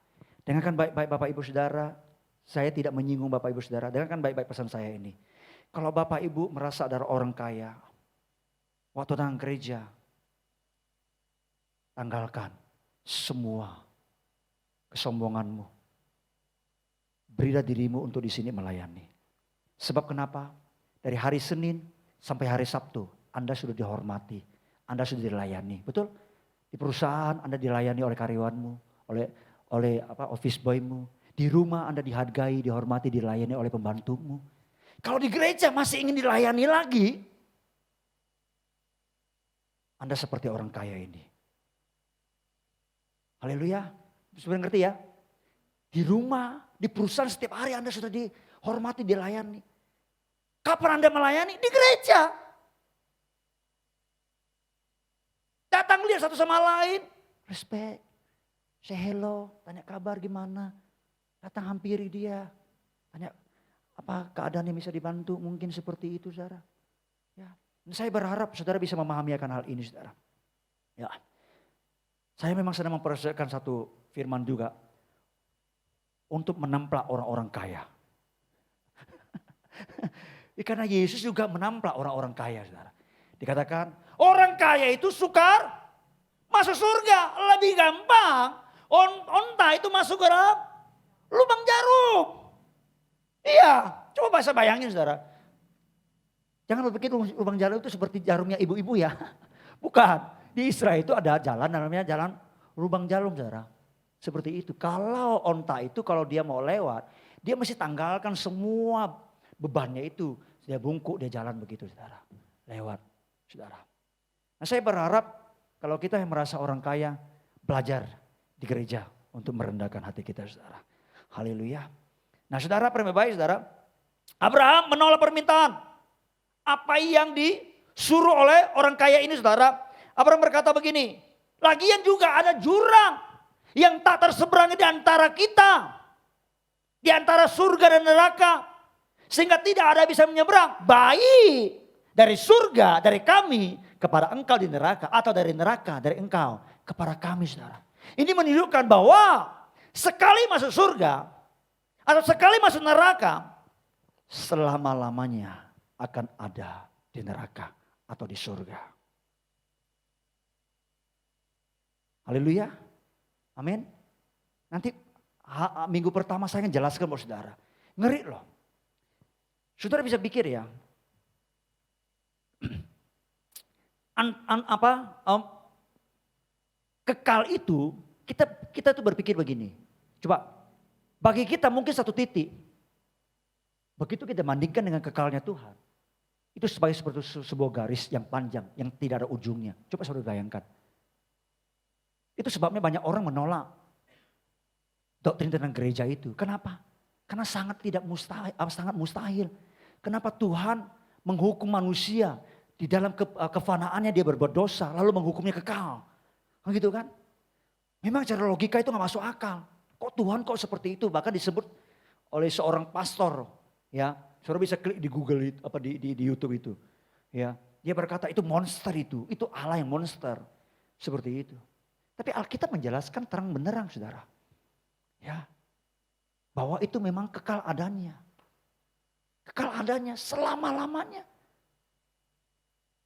Dengarkan baik-baik Bapak Ibu Saudara. Saya tidak menyinggung Bapak Ibu Saudara. Dengarkan baik-baik pesan saya ini. Kalau Bapak Ibu merasa adalah orang kaya. Waktu datang gereja. Tanggalkan semua kesombonganmu. berilah dirimu untuk di sini melayani. Sebab kenapa? Dari hari Senin sampai hari Sabtu, Anda sudah dihormati, Anda sudah dilayani, betul? Di perusahaan Anda dilayani oleh karyawanmu, oleh office boymu. Di rumah Anda dihargai, dihormati, dilayani oleh pembantumu. Kalau di gereja masih ingin dilayani lagi, Anda seperti orang kaya ini. Haleluya, sudah ngerti ya? Di rumah, di perusahaan setiap hari Anda sudah dihormati, dilayani. Kapan Anda melayani? Di gereja. Datang lihat satu sama lain, respect, say hello, tanya kabar gimana. Datang hampiri dia, tanya apa keadaan yang bisa dibantu, mungkin seperti itu saudara. Ya. Dan saya berharap saudara bisa memahami akan hal ini saudara. Ya. Saya memang sedang mempersiapkan satu firman juga untuk menamplak orang-orang kaya. Karena Yesus juga menamplak orang-orang kaya saudara. Dikatakan orang kaya itu sukar masuk surga, lebih gampang onta itu masuk ke lubang jarum. Iya, coba bisa bayangin saudara. Jangan berpikir lubang jarum itu seperti jarumnya ibu-ibu ya. Bukan, di Israel itu ada jalan namanya jalan lubang jarum saudara. Seperti itu, kalau onta itu kalau dia mau lewat, dia mesti tanggalkan semua bebannya itu. Dia bungkuk, dia jalan begitu saudara. Lewat saudara. Nah saya berharap kalau kita yang merasa orang kaya, belajar di gereja untuk merendahkan hati kita saudara. Haleluya. Nah saudara, baik saudara. Abraham menolak permintaan. Apa yang disuruh oleh orang kaya ini saudara. Abraham berkata begini. Lagian juga ada jurang yang tak terseberangi di antara kita. Di antara surga dan neraka. Sehingga tidak ada bisa menyeberang. Baik dari surga, dari kami kepada engkau di neraka. Atau dari neraka, dari engkau kepada kami saudara. Ini menunjukkan bahwa sekali masuk surga atau sekali masuk neraka, selama-lamanya akan ada di neraka atau di surga. Haleluya. Amin. Nanti minggu pertama saya akan jelaskan buat saudara. Ngeri loh. Saudara bisa pikir ya. Kekal itu kita tuh berpikir begini. Coba bagi kita mungkin satu titik. Begitu kita bandingkan dengan kekalnya Tuhan. Itu seperti sebuah garis yang panjang yang tidak ada ujungnya. Coba saudara bayangkan. Itu sebabnya banyak orang menolak doktrin tentang gereja itu. Kenapa? Karena sangat mustahil. Kenapa Tuhan menghukum manusia di dalam kefanaannya dia berbuat dosa lalu menghukumnya kekal. Gitu kan? Memang cara logika itu gak masuk akal. Kok Tuhan kok seperti itu? Bahkan disebut oleh seorang pastor. Ya, saudara bisa klik di Google di YouTube itu. Ya, dia berkata itu monster itu Allah yang monster. Seperti itu. Tapi Alkitab menjelaskan terang benderang saudara. Ya, bahwa itu memang kekal adanya. Kekal adanya selama-lamanya.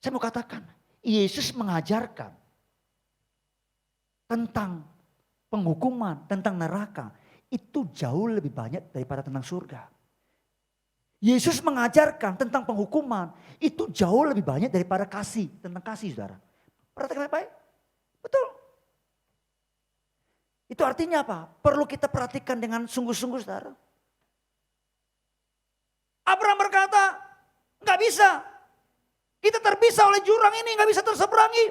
Saya mau katakan, Yesus mengajarkan tentang penghukuman, tentang neraka. Itu jauh lebih banyak daripada tentang surga. Yesus mengajarkan tentang penghukuman. Itu jauh lebih banyak daripada kasih. Tentang kasih saudara. Perhatikan baik. Betul. Itu artinya apa? Perlu kita perhatikan dengan sungguh-sungguh saudara. Abraham berkata, gak bisa. Kita terpisah oleh jurang ini, gak bisa terseberangi.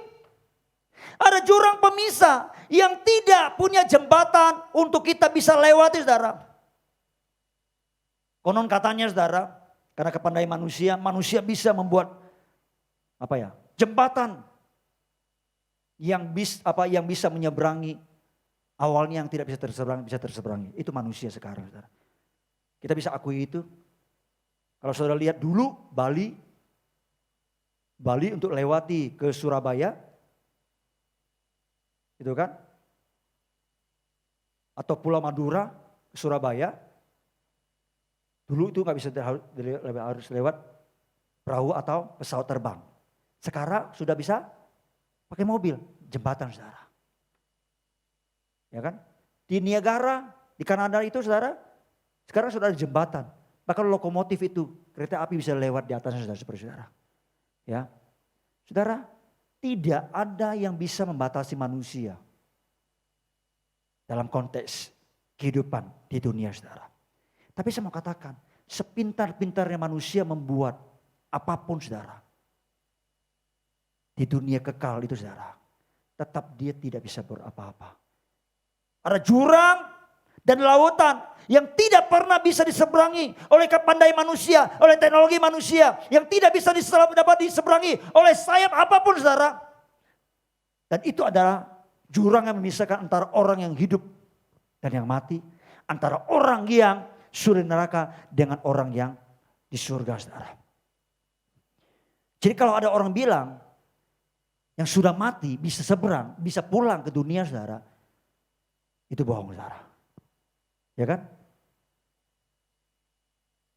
Ada jurang pemisah yang tidak punya jembatan untuk kita bisa lewati saudara. Konon katanya saudara, karena kepandaian manusia bisa membuat jembatan yang bisa menyeberangi awalnya yang tidak bisa terseberangi. Itu manusia sekarang saudara. Kita bisa akui itu. Kalau saudara lihat dulu Bali untuk lewati ke Surabaya, gitu kan? Atau Pulau Madura ke Surabaya, dulu itu nggak bisa harus lewat perahu atau pesawat terbang. Sekarang sudah bisa pakai mobil, jembatan saudara. Ya kan? Di Niagara, di Kanada itu saudara, Sekarang sudah ada jembatan. Bahkan lokomotif itu, kereta api bisa lewat di atasnya saudara-saudara. Ya, saudara, tidak ada yang bisa membatasi manusia dalam konteks kehidupan di dunia saudara. Tapi saya mau katakan, sepintar-pintarnya manusia membuat apapun saudara. Di dunia kekal itu saudara, tetap dia tidak bisa berapa-apa. Ada jurang dan lautan yang tidak pernah bisa diseberangi oleh kepandaian manusia, oleh teknologi manusia, yang tidak bisa dapat diseberangi oleh sayap apapun saudara. Dan itu adalah jurang yang memisahkan antara orang yang hidup dan yang mati, antara orang yang sudah di neraka dengan orang yang di surga saudara. Jadi kalau ada orang bilang yang sudah mati bisa seberang, bisa pulang ke dunia saudara, itu bohong saudara. Ya kan?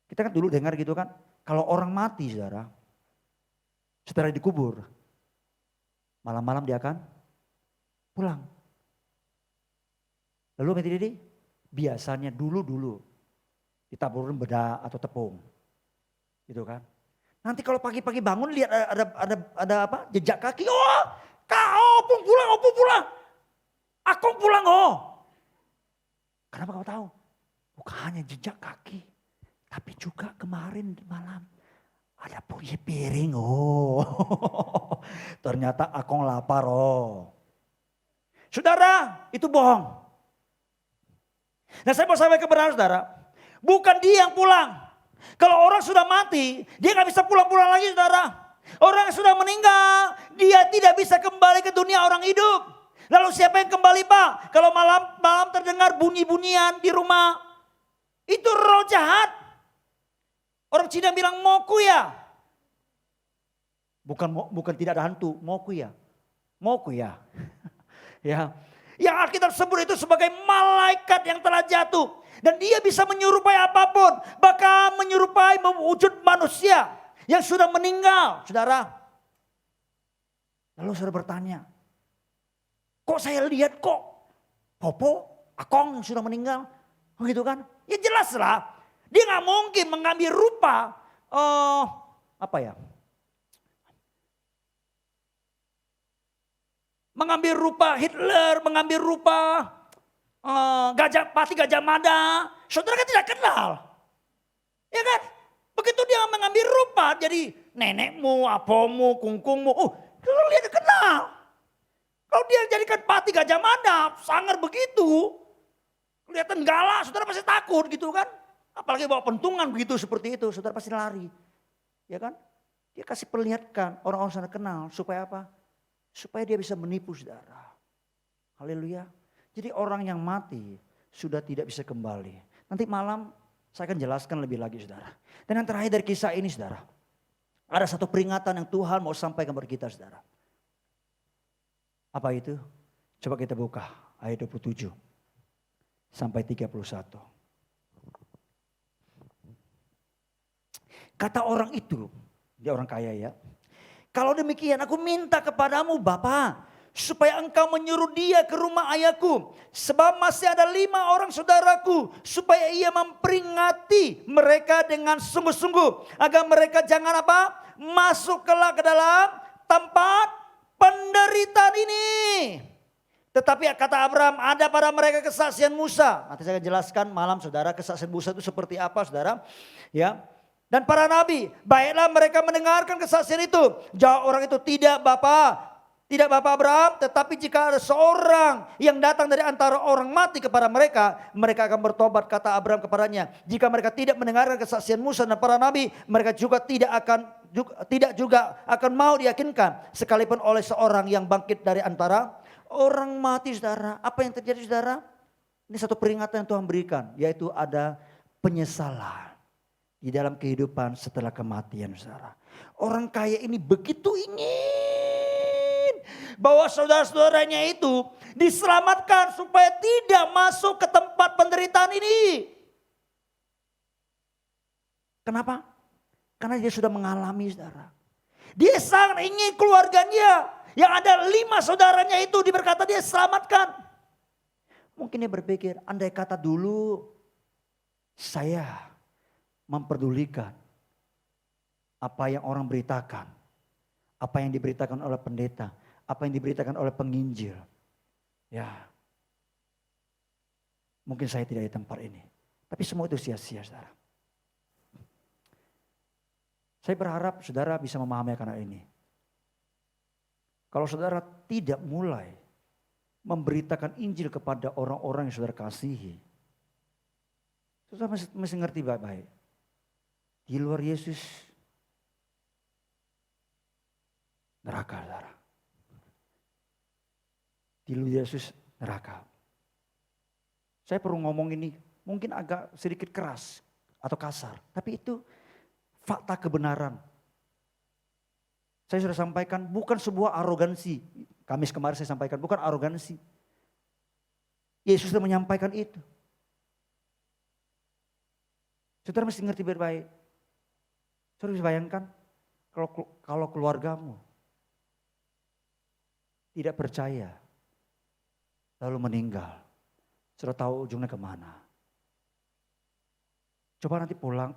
Kita kan dulu dengar gitu kan, kalau orang mati saudara, setelah dikubur, malam-malam dia akan pulang. Lalu mati biasanya dulu ditaburin beda atau tepung. Gitu kan. Nanti kalau pagi-pagi bangun lihat ada apa? Jejak kaki. Oh, opung pulang. Aku pulang oh. Kenapa kau tahu? Bukan hanya jejak kaki. Tapi juga kemarin malam ada punya piring oh. Ternyata akong lapar oh. Saudara, itu bohong. Nah saya mau sampaikan kepada saudara, bukan dia yang pulang. Kalau orang sudah mati, dia gak bisa pulang-pulang lagi saudara. Orang yang sudah meninggal, dia tidak bisa kembali ke dunia orang hidup. Lalu siapa yang kembali Pak? Kalau malam terdengar bunyi-bunyian di rumah, itu roh jahat. Orang Cina bilang moku ya. Bukan tidak ada hantu, moku ya. Moku ya. Ya, yang Alkitab sebut itu sebagai malaikat yang telah jatuh. Dan dia bisa menyerupai apapun. Bahkan menyerupai wujud manusia yang sudah meninggal. Saudara. Lalu saudara bertanya. Kok saya lihat kok Popo, Akong yang sudah meninggal. Begitu kan. Ya jelas lah. Dia gak mungkin mengambil rupa. Mengambil rupa Hitler, mengambil rupa Gajah Mada. Saudara kan tidak kenal. Ya kan? Begitu dia mengambil rupa jadi nenekmu, apomu, kungkungmu. Kalau lihat kenal. Kalau dia jadikan Pati Gajah Mada, sangar begitu. Kelihatan galak, saudara pasti takut gitu kan. Apalagi bawa pentungan begitu seperti itu, saudara pasti lari. Ya kan? Dia kasih perlihatkan orang-orang sana kenal supaya apa? Supaya dia bisa menipu saudara. Haleluya. Jadi orang yang mati sudah tidak bisa kembali. Nanti malam saya akan jelaskan lebih lagi saudara. Dan yang terakhir dari kisah ini saudara. Ada satu peringatan yang Tuhan mau sampaikan kepada kita saudara. Apa itu? Coba kita buka ayat 27 sampai 31. Kata orang itu, dia orang kaya ya. Kalau demikian aku minta kepadamu Bapa, supaya engkau menyuruh dia ke rumah ayahku. Sebab masih ada 5 orang saudaraku. Supaya ia memperingati mereka dengan sungguh-sungguh. Agar mereka jangan apa? Masuk kelak ke dalam tempat penderitaan ini. Tetapi kata Abraham, ada pada mereka kesaksian Musa. Nanti saya akan jelaskan malam saudara, kesaksian Musa itu seperti apa saudara. Ya. Dan para nabi, baiklah mereka mendengarkan kesaksian itu. Jawab orang itu, tidak Bapak Abraham, tetapi jika ada seorang yang datang dari antara orang mati kepada mereka, mereka akan bertobat. Kata Abraham kepadanya, jika mereka tidak mendengarkan kesaksian Musa dan para nabi, mereka juga tidak juga akan mau diyakinkan, sekalipun oleh seorang yang bangkit dari antara orang mati saudara. Apa yang terjadi saudara? Ini satu peringatan yang Tuhan berikan, yaitu ada penyesalan di dalam kehidupan setelah kematian saudara. Orang kaya ini begitu ingin bahwa saudara-saudaranya itu diselamatkan supaya tidak masuk ke tempat penderitaan ini. Kenapa? Karena dia sudah mengalami saudara. Dia sangat ingin keluarganya yang ada 5 saudaranya itu diberkata dia selamatkan. Mungkin dia berpikir andai kata dulu saya memperdulikan apa yang orang beritakan, apa yang diberitakan oleh pendeta, apa yang diberitakan oleh penginjil. Ya, mungkin saya tidak di tempat ini, tapi semua itu sia-sia, saudara. Saya berharap saudara bisa memahami akan hal ini. Kalau saudara tidak mulai memberitakan Injil kepada orang-orang yang saudara kasihi, saudara mesti ngerti baik-baik. Di luar Yesus, neraka, saudara. Di luar Yesus, neraka. Saya perlu ngomong ini mungkin agak sedikit keras atau kasar, tapi itu fakta kebenaran. Saya sudah sampaikan bukan sebuah arogansi. Kamis kemarin saya sampaikan bukan arogansi. Yesus sudah menyampaikan itu. Saudara mesti ngerti baik-baik. Saudara bisa bayangkan kalau keluargamu tidak percaya lalu meninggal. Saudara tahu ujungnya kemana. Coba nanti pulang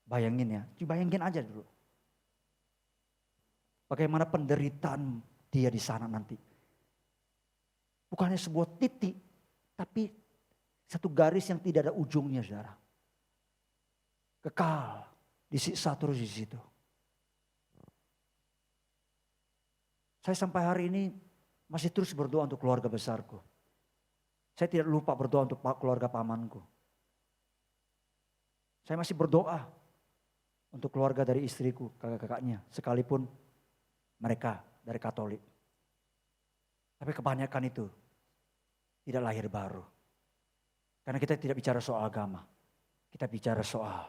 bayangin ya. Bayangin aja dulu. Bagaimana penderitaan dia di sana nanti. Bukannya sebuah titik, tapi satu garis yang tidak ada ujungnya, saudara. Kekal, disiksa terus di situ. Saya sampai hari ini masih terus berdoa untuk keluarga besarku. Saya tidak lupa berdoa untuk keluarga pamanku. Saya masih berdoa untuk keluarga dari istriku, kakak-kakaknya, sekalipun mereka dari Katolik. Tapi kebanyakan itu tidak lahir baru. Karena kita tidak bicara soal agama. Kita bicara soal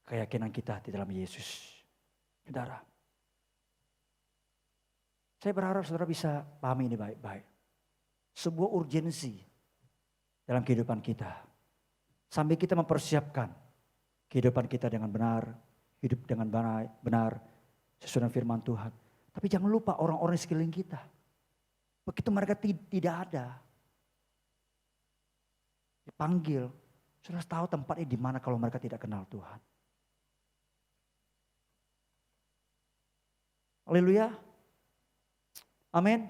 keyakinan kita di dalam Yesus. Saudara. Saya berharap saudara bisa pahami ini baik-baik. Sebuah urgensi dalam kehidupan kita. Sambil kita mempersiapkan kehidupan kita dengan benar. Hidup dengan benar sesuai dengan firman Tuhan. Tapi jangan lupa orang-orang di sekeliling kita. Begitu mereka tidak ada. Dipanggil. Sudah tahu tempatnya di mana kalau mereka tidak kenal Tuhan. Haleluya. Amin.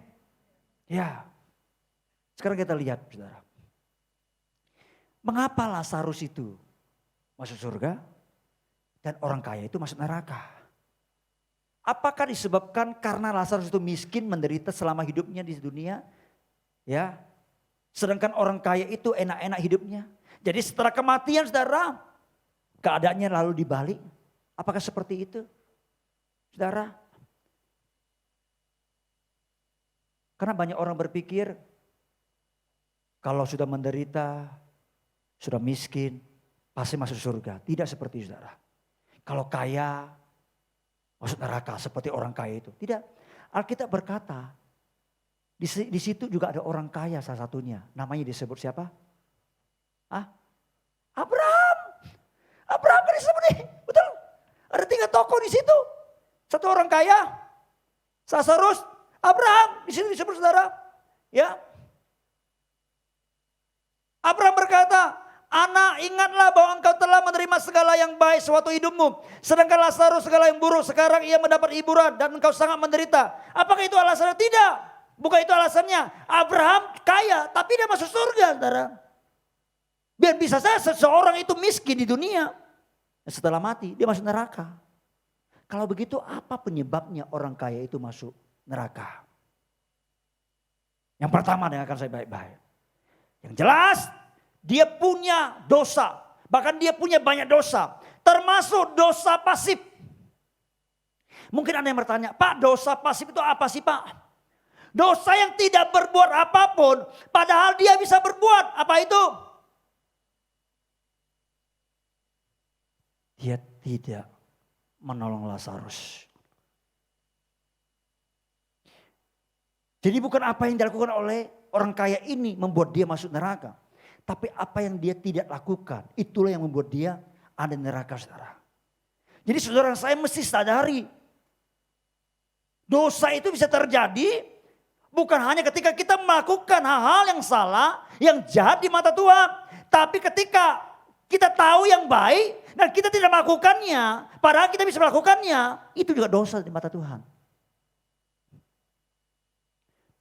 Ya. Sekarang kita lihat, saudara. Mengapa Lazarus itu masuk surga dan orang kaya itu masuk neraka? Apakah disebabkan karena Lazarus itu miskin menderita selama hidupnya di dunia? Ya. Sedangkan orang kaya itu enak-enak hidupnya. Jadi setelah kematian saudara, keadaannya lalu dibalik. Apakah seperti itu? Saudara. Karena banyak orang berpikir kalau sudah menderita, sudah miskin, pasti masuk surga. Tidak seperti itu, saudara. Kalau kaya, masuk neraka seperti orang kaya itu. Tidak. Alkitab berkata, di situ juga ada orang kaya salah satunya. Namanya disebut siapa? Abraham. Abraham kan disebut nih. Betul. Ada 3 tokoh di situ. Satu orang kaya. Lazarus. Abraham. Di situ disebut saudara. Ya. Abraham berkata, Anak, ingatlah bahwa engkau telah menerima segala yang baik sewaktu hidupmu. Sedangkan Lazarus segala yang buruk, sekarang ia mendapat hiburan dan engkau sangat menderita. Apakah itu alasannya? Tidak. Bukan itu alasannya. Abraham kaya tapi dia masuk surga, saudara. Biar bisa saja seseorang itu miskin di dunia. Setelah mati dia masuk neraka. Kalau begitu apa penyebabnya orang kaya itu masuk neraka? Yang pertama dengarkan saya baik-baik. Yang jelas, dia punya dosa. Bahkan dia punya banyak dosa. Termasuk dosa pasif. Mungkin Anda yang bertanya, Pak, dosa pasif itu apa sih, Pak? Dosa yang tidak berbuat apapun, padahal dia bisa berbuat. Apa itu? Dia tidak menolong Lazarus. Jadi bukan apa yang dilakukan oleh orang kaya ini membuat dia masuk neraka. Tapi apa yang dia tidak lakukan, itulah yang membuat dia ada neraka, saudara. Jadi saudara, saya mesti sadari, dosa itu bisa terjadi bukan hanya ketika kita melakukan hal-hal yang salah, yang jahat di mata Tuhan. Tapi ketika Kita tahu yang baik dan kita tidak melakukannya. Padahal kita bisa melakukannya. Itu juga dosa di mata Tuhan.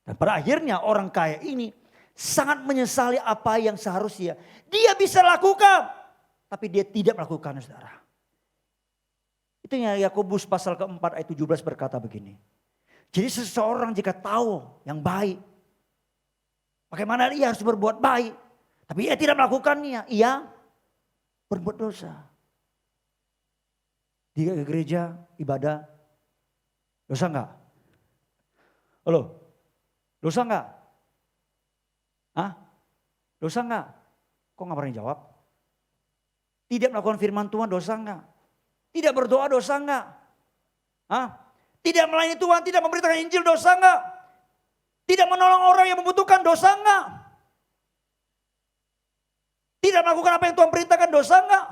Dan pada akhirnya orang kaya ini sangat menyesali apa yang seharusnya dia bisa lakukan. Tapi dia tidak melakukannya, saudara. Itu yang Yakobus pasal keempat ayat 17 berkata begini. Jadi seseorang jika tahu yang baik, bagaimana ia harus berbuat baik. Tapi ia tidak melakukannya, ia berbuat dosa. Dia ke gereja, ibadah, dosa enggak? Halo, dosa enggak? Hah? Dosa enggak? Kok enggak pernah jawab? Tidak melakukan firman Tuhan, dosa enggak? Tidak berdoa, dosa enggak? Hah? Tidak melayani Tuhan, tidak memberitakan Injil, dosa enggak? Tidak menolong orang yang membutuhkan, dosa enggak? Tidak melakukan apa yang Tuhan perintahkan, dosa enggak?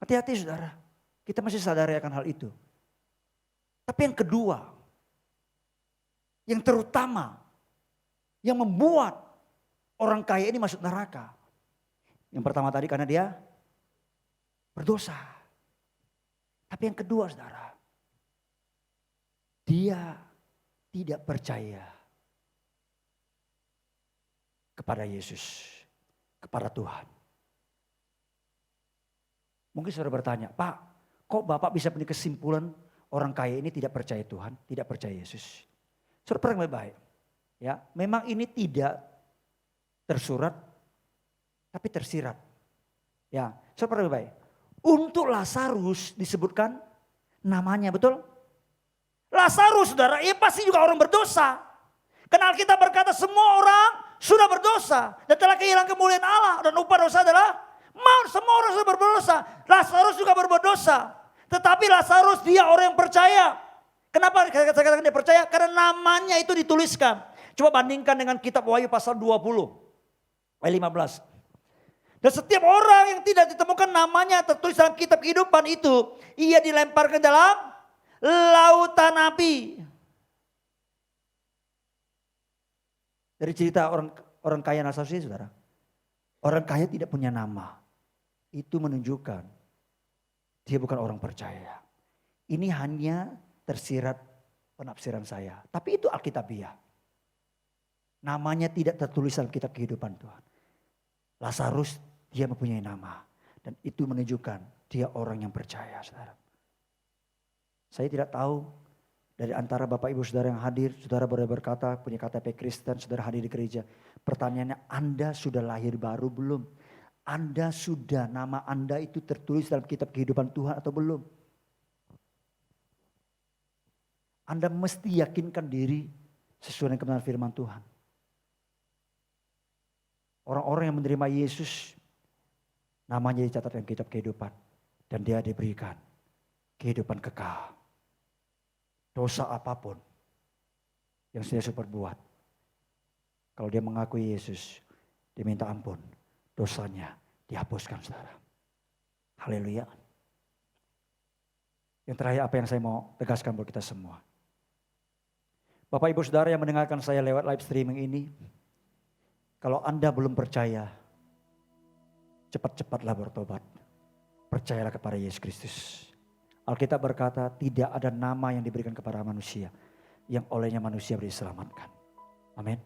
Hati-hati saudara, kita masih sadari akan hal itu. Tapi yang kedua, yang terutama, yang membuat orang kaya ini masuk neraka. Yang pertama tadi karena dia berdosa. Tapi yang kedua saudara, dia tidak percaya kepada Yesus, kepada Tuhan. Mungkin saudara bertanya, Pak, kok Bapak bisa punya kesimpulan orang kaya ini tidak percaya Tuhan, tidak percaya Yesus? Saudara perhatikan baik-baik. Ya, memang ini tidak tersurat, tapi tersirat. Ya, saudara perhatikan baik-baik. Untuk Lazarus disebutkan namanya, betul? Lazarus saudara, ia pasti juga orang berdosa. Karena Alkitab berkata semua orang sudah berdosa dan telah kehilangan kemuliaan Allah. Dan upah dosa adalah maut. Semua orang sudah berdosa. Lazarus juga berbuat dosa. Tetapi Lazarus dia orang yang percaya. Kenapa saya katakan dia percaya? Karena namanya itu dituliskan. Coba bandingkan dengan kitab Wahyu pasal 20 ayat 15. Dan setiap orang yang tidak ditemukan namanya tertulis dalam kitab kehidupan itu, ia dilemparkan dalam lautan api. Dari cerita orang kaya Lazarus ini saudara. Orang kaya tidak punya nama. Itu menunjukkan dia bukan orang percaya. Ini hanya tersirat penafsiran saya. Tapi itu Alkitabiah. Namanya tidak tertulis dalam kitab kehidupan Tuhan. Lazarus dia mempunyai nama. Dan itu menunjukkan dia orang yang percaya saudara. Saya tidak tahu dari antara Bapak Ibu Saudara yang hadir, saudara boleh berkata punya KTP Kristen, saudara hadir di gereja. Pertanyaannya, Anda sudah lahir baru belum? Anda sudah, nama Anda itu tertulis dalam kitab kehidupan Tuhan atau belum? Anda mesti yakinkan diri sesuai dengan kebenaran firman Tuhan. Orang-orang yang menerima Yesus, namanya dicatat dalam kitab kehidupan. Dan dia diberikan kehidupan kekal. Dosa apapun yang sudah berbuat. Kalau dia mengakui Yesus, dia minta ampun. Dosanya dihapuskan saudara. Haleluya. Yang terakhir apa yang saya mau tegaskan buat kita semua. Bapak Ibu Saudara yang mendengarkan saya lewat live streaming ini. Kalau Anda belum percaya, cepat-cepatlah bertobat. Percayalah kepada Yesus Kristus. Alkitab berkata tidak ada nama yang diberikan kepada manusia yang olehnya manusia diselamatkan. Amin.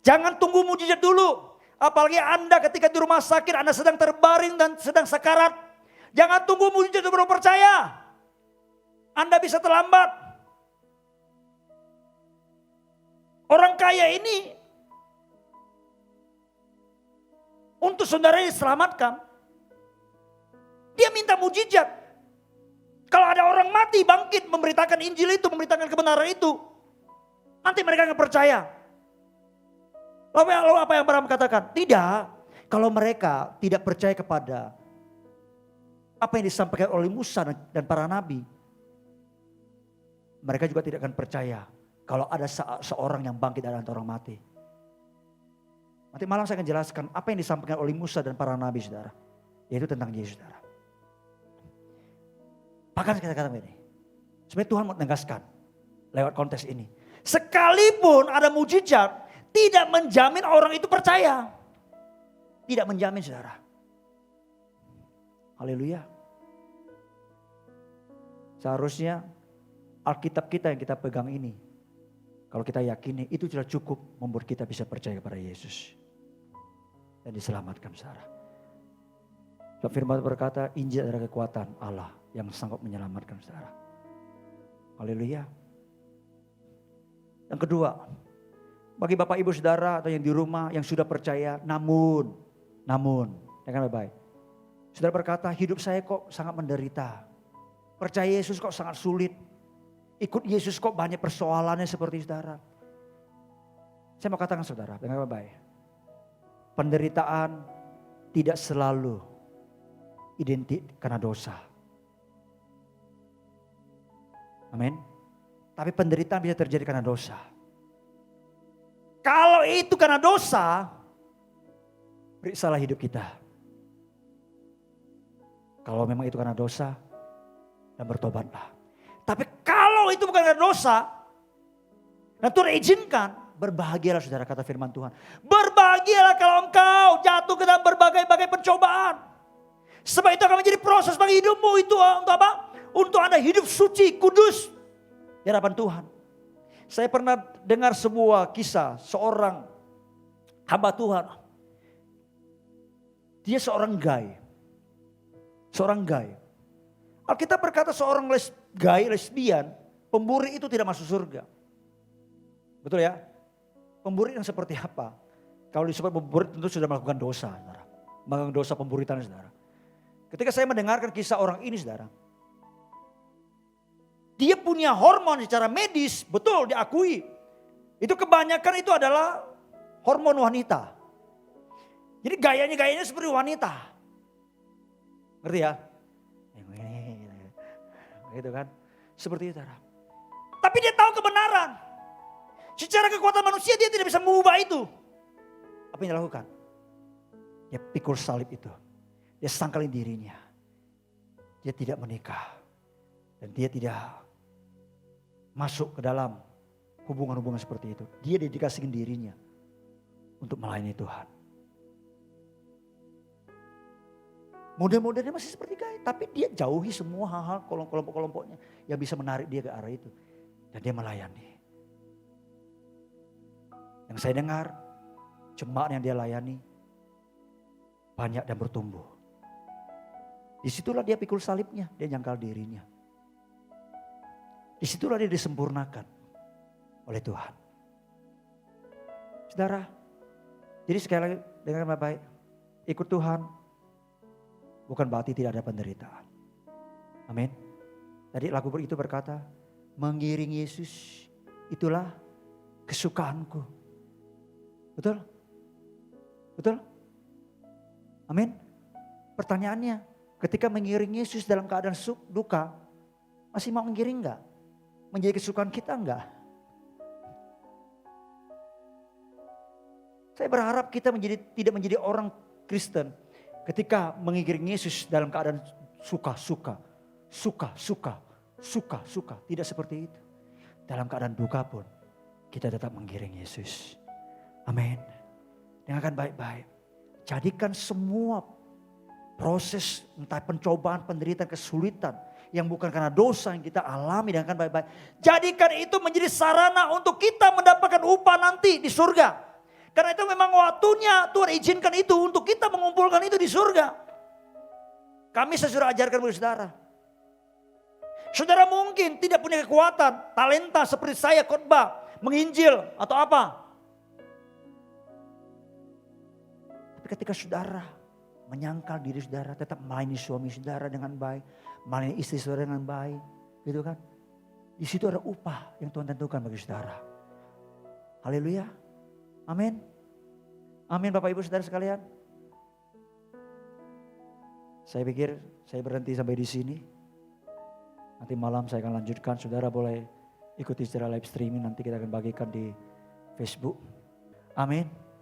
Jangan tunggu mujizat dulu. Apalagi Anda ketika di rumah sakit Anda sedang terbaring dan sedang sekarat. Jangan tunggu mujizat baru percaya. Anda bisa terlambat. Orang kaya ini untuk saudaranya diselamatkan. Dia minta mujizat. Kalau ada orang mati bangkit memberitakan Injil itu, memberitakan kebenaran itu. Nanti mereka nggak percaya. Lalu apa yang Abraham katakan? Tidak. Kalau mereka tidak percaya kepada apa yang disampaikan oleh Musa dan para nabi. Mereka juga tidak akan percaya kalau ada seorang yang bangkit dari antara orang mati. Nanti malam saya akan jelaskan apa yang disampaikan oleh Musa dan para nabi saudara. Yaitu tentang Yesus saudara. Bahkan saya katakan ini. Sebenarnya Tuhan mau menegaskan lewat konteks ini. Sekalipun ada mujizat, tidak menjamin orang itu percaya. tidak menjamin saudara. Haleluya. Seharusnya Alkitab kita yang kita pegang ini, kalau kita yakini itu sudah cukup membuat kita bisa percaya kepada Yesus. Dan diselamatkan saudara. Sebab firman berkata Injil adalah kekuatan Allah yang sanggup menyelamatkan saudara. Haleluya. Yang kedua, bagi Bapak Ibu Saudara atau yang di rumah yang sudah percaya namun, dengar baik-baik. Saudara berkata hidup saya kok sangat menderita. Percaya Yesus kok sangat sulit. Ikut Yesus kok banyak persoalannya seperti saudara. Saya mau katakan saudara, dengar baik-baik. Penderitaan tidak selalu identik karena dosa. Amin. Tapi penderitaan bisa terjadi karena dosa. Kalau itu karena dosa, periksalah hidup kita. Kalau memang itu karena dosa, dan bertobatlah. Tapi kalau itu bukan karena dosa, dan Tuhan izinkan, berbahagialah saudara, kata firman Tuhan. Berbahagialah kalau engkau jatuh ke dalam berbagai-bagai pencobaan. Sebab itu akan menjadi proses bagi hidupmu. Itu untuk apa? Untuk Anda hidup suci, kudus di hadapan Tuhan. Saya pernah dengar sebuah kisah seorang hamba Tuhan. Dia seorang gay. Alkitab berkata seorang lesbian, pemburi itu tidak masuk surga. Betul ya? Pemburi yang seperti apa? Kalau disebut pemburi tentu sudah melakukan dosa, saudara. Melakukan dosa pemburitan, saudara. Ketika saya mendengarkan kisah orang ini, saudara. Dia punya hormon secara medis, betul diakui. Itu kebanyakan itu adalah hormon wanita. Jadi gayanya seperti wanita. Ngerti ya? Gitu kan? Seperti itu. Tapi dia tahu kebenaran. Secara kekuatan manusia dia tidak bisa mengubah itu. Apa yang dia lakukan? Dia pikul salib itu. Dia sangkalin dirinya. Dia tidak menikah. Dan dia tidak masuk ke dalam hubungan-hubungan seperti itu. Dia dedikasikan dirinya untuk melayani Tuhan. Model-modelnya masih seperti gaya, tapi dia jauhi semua hal-hal kelompok-kelompoknya yang bisa menarik dia ke arah itu. Dan dia melayani. Yang saya dengar, jemaat yang dia layani banyak dan bertumbuh. Disitulah dia pikul salibnya, dia jangkal dirinya. Disitulah dia disempurnakan oleh Tuhan. Saudara, jadi sekali lagi dengar baik-baik, ikut Tuhan bukan berarti tidak ada penderitaan. Amin. Tadi lagu itu berkata, mengiring Yesus itulah kesukaanku. Betul? Betul? Amin. Pertanyaannya, ketika mengiring Yesus dalam keadaan duka, masih mau mengiring enggak? Menjadi kesukaan kita enggak? Saya berharap kita tidak menjadi orang Kristen ketika mengiring Yesus dalam keadaan suka. Tidak seperti itu. Dalam keadaan duka pun kita tetap mengiring Yesus. Amin. Dengarkan baik-baik. Jadikan semua proses entah pencobaan, penderitaan, kesulitan yang bukan karena dosa yang kita alami, dengarkan baik-baik. Jadikan itu menjadi sarana untuk kita mendapatkan upah nanti di surga. Karena itu memang waktunya Tuhan izinkan itu untuk kita mengumpulkan itu di surga. Kami saya sudah ajarkan kepada saudara. Saudara mungkin tidak punya kekuatan, talenta seperti saya khotbah, menginjil atau apa. Tapi ketika saudara menyangkal diri saudara, tetap melayani suami saudara dengan baik, melayani istri saudara dengan baik, gitu kan? Di situ ada upah yang Tuhan tentukan bagi saudara. Haleluya. Amin. Amin Bapak Ibu Saudara sekalian. Saya pikir saya berhenti sampai di sini. Nanti malam saya akan lanjutkan. Saudara boleh ikuti secara live streaming. Nanti kita akan bagikan di Facebook. Amin.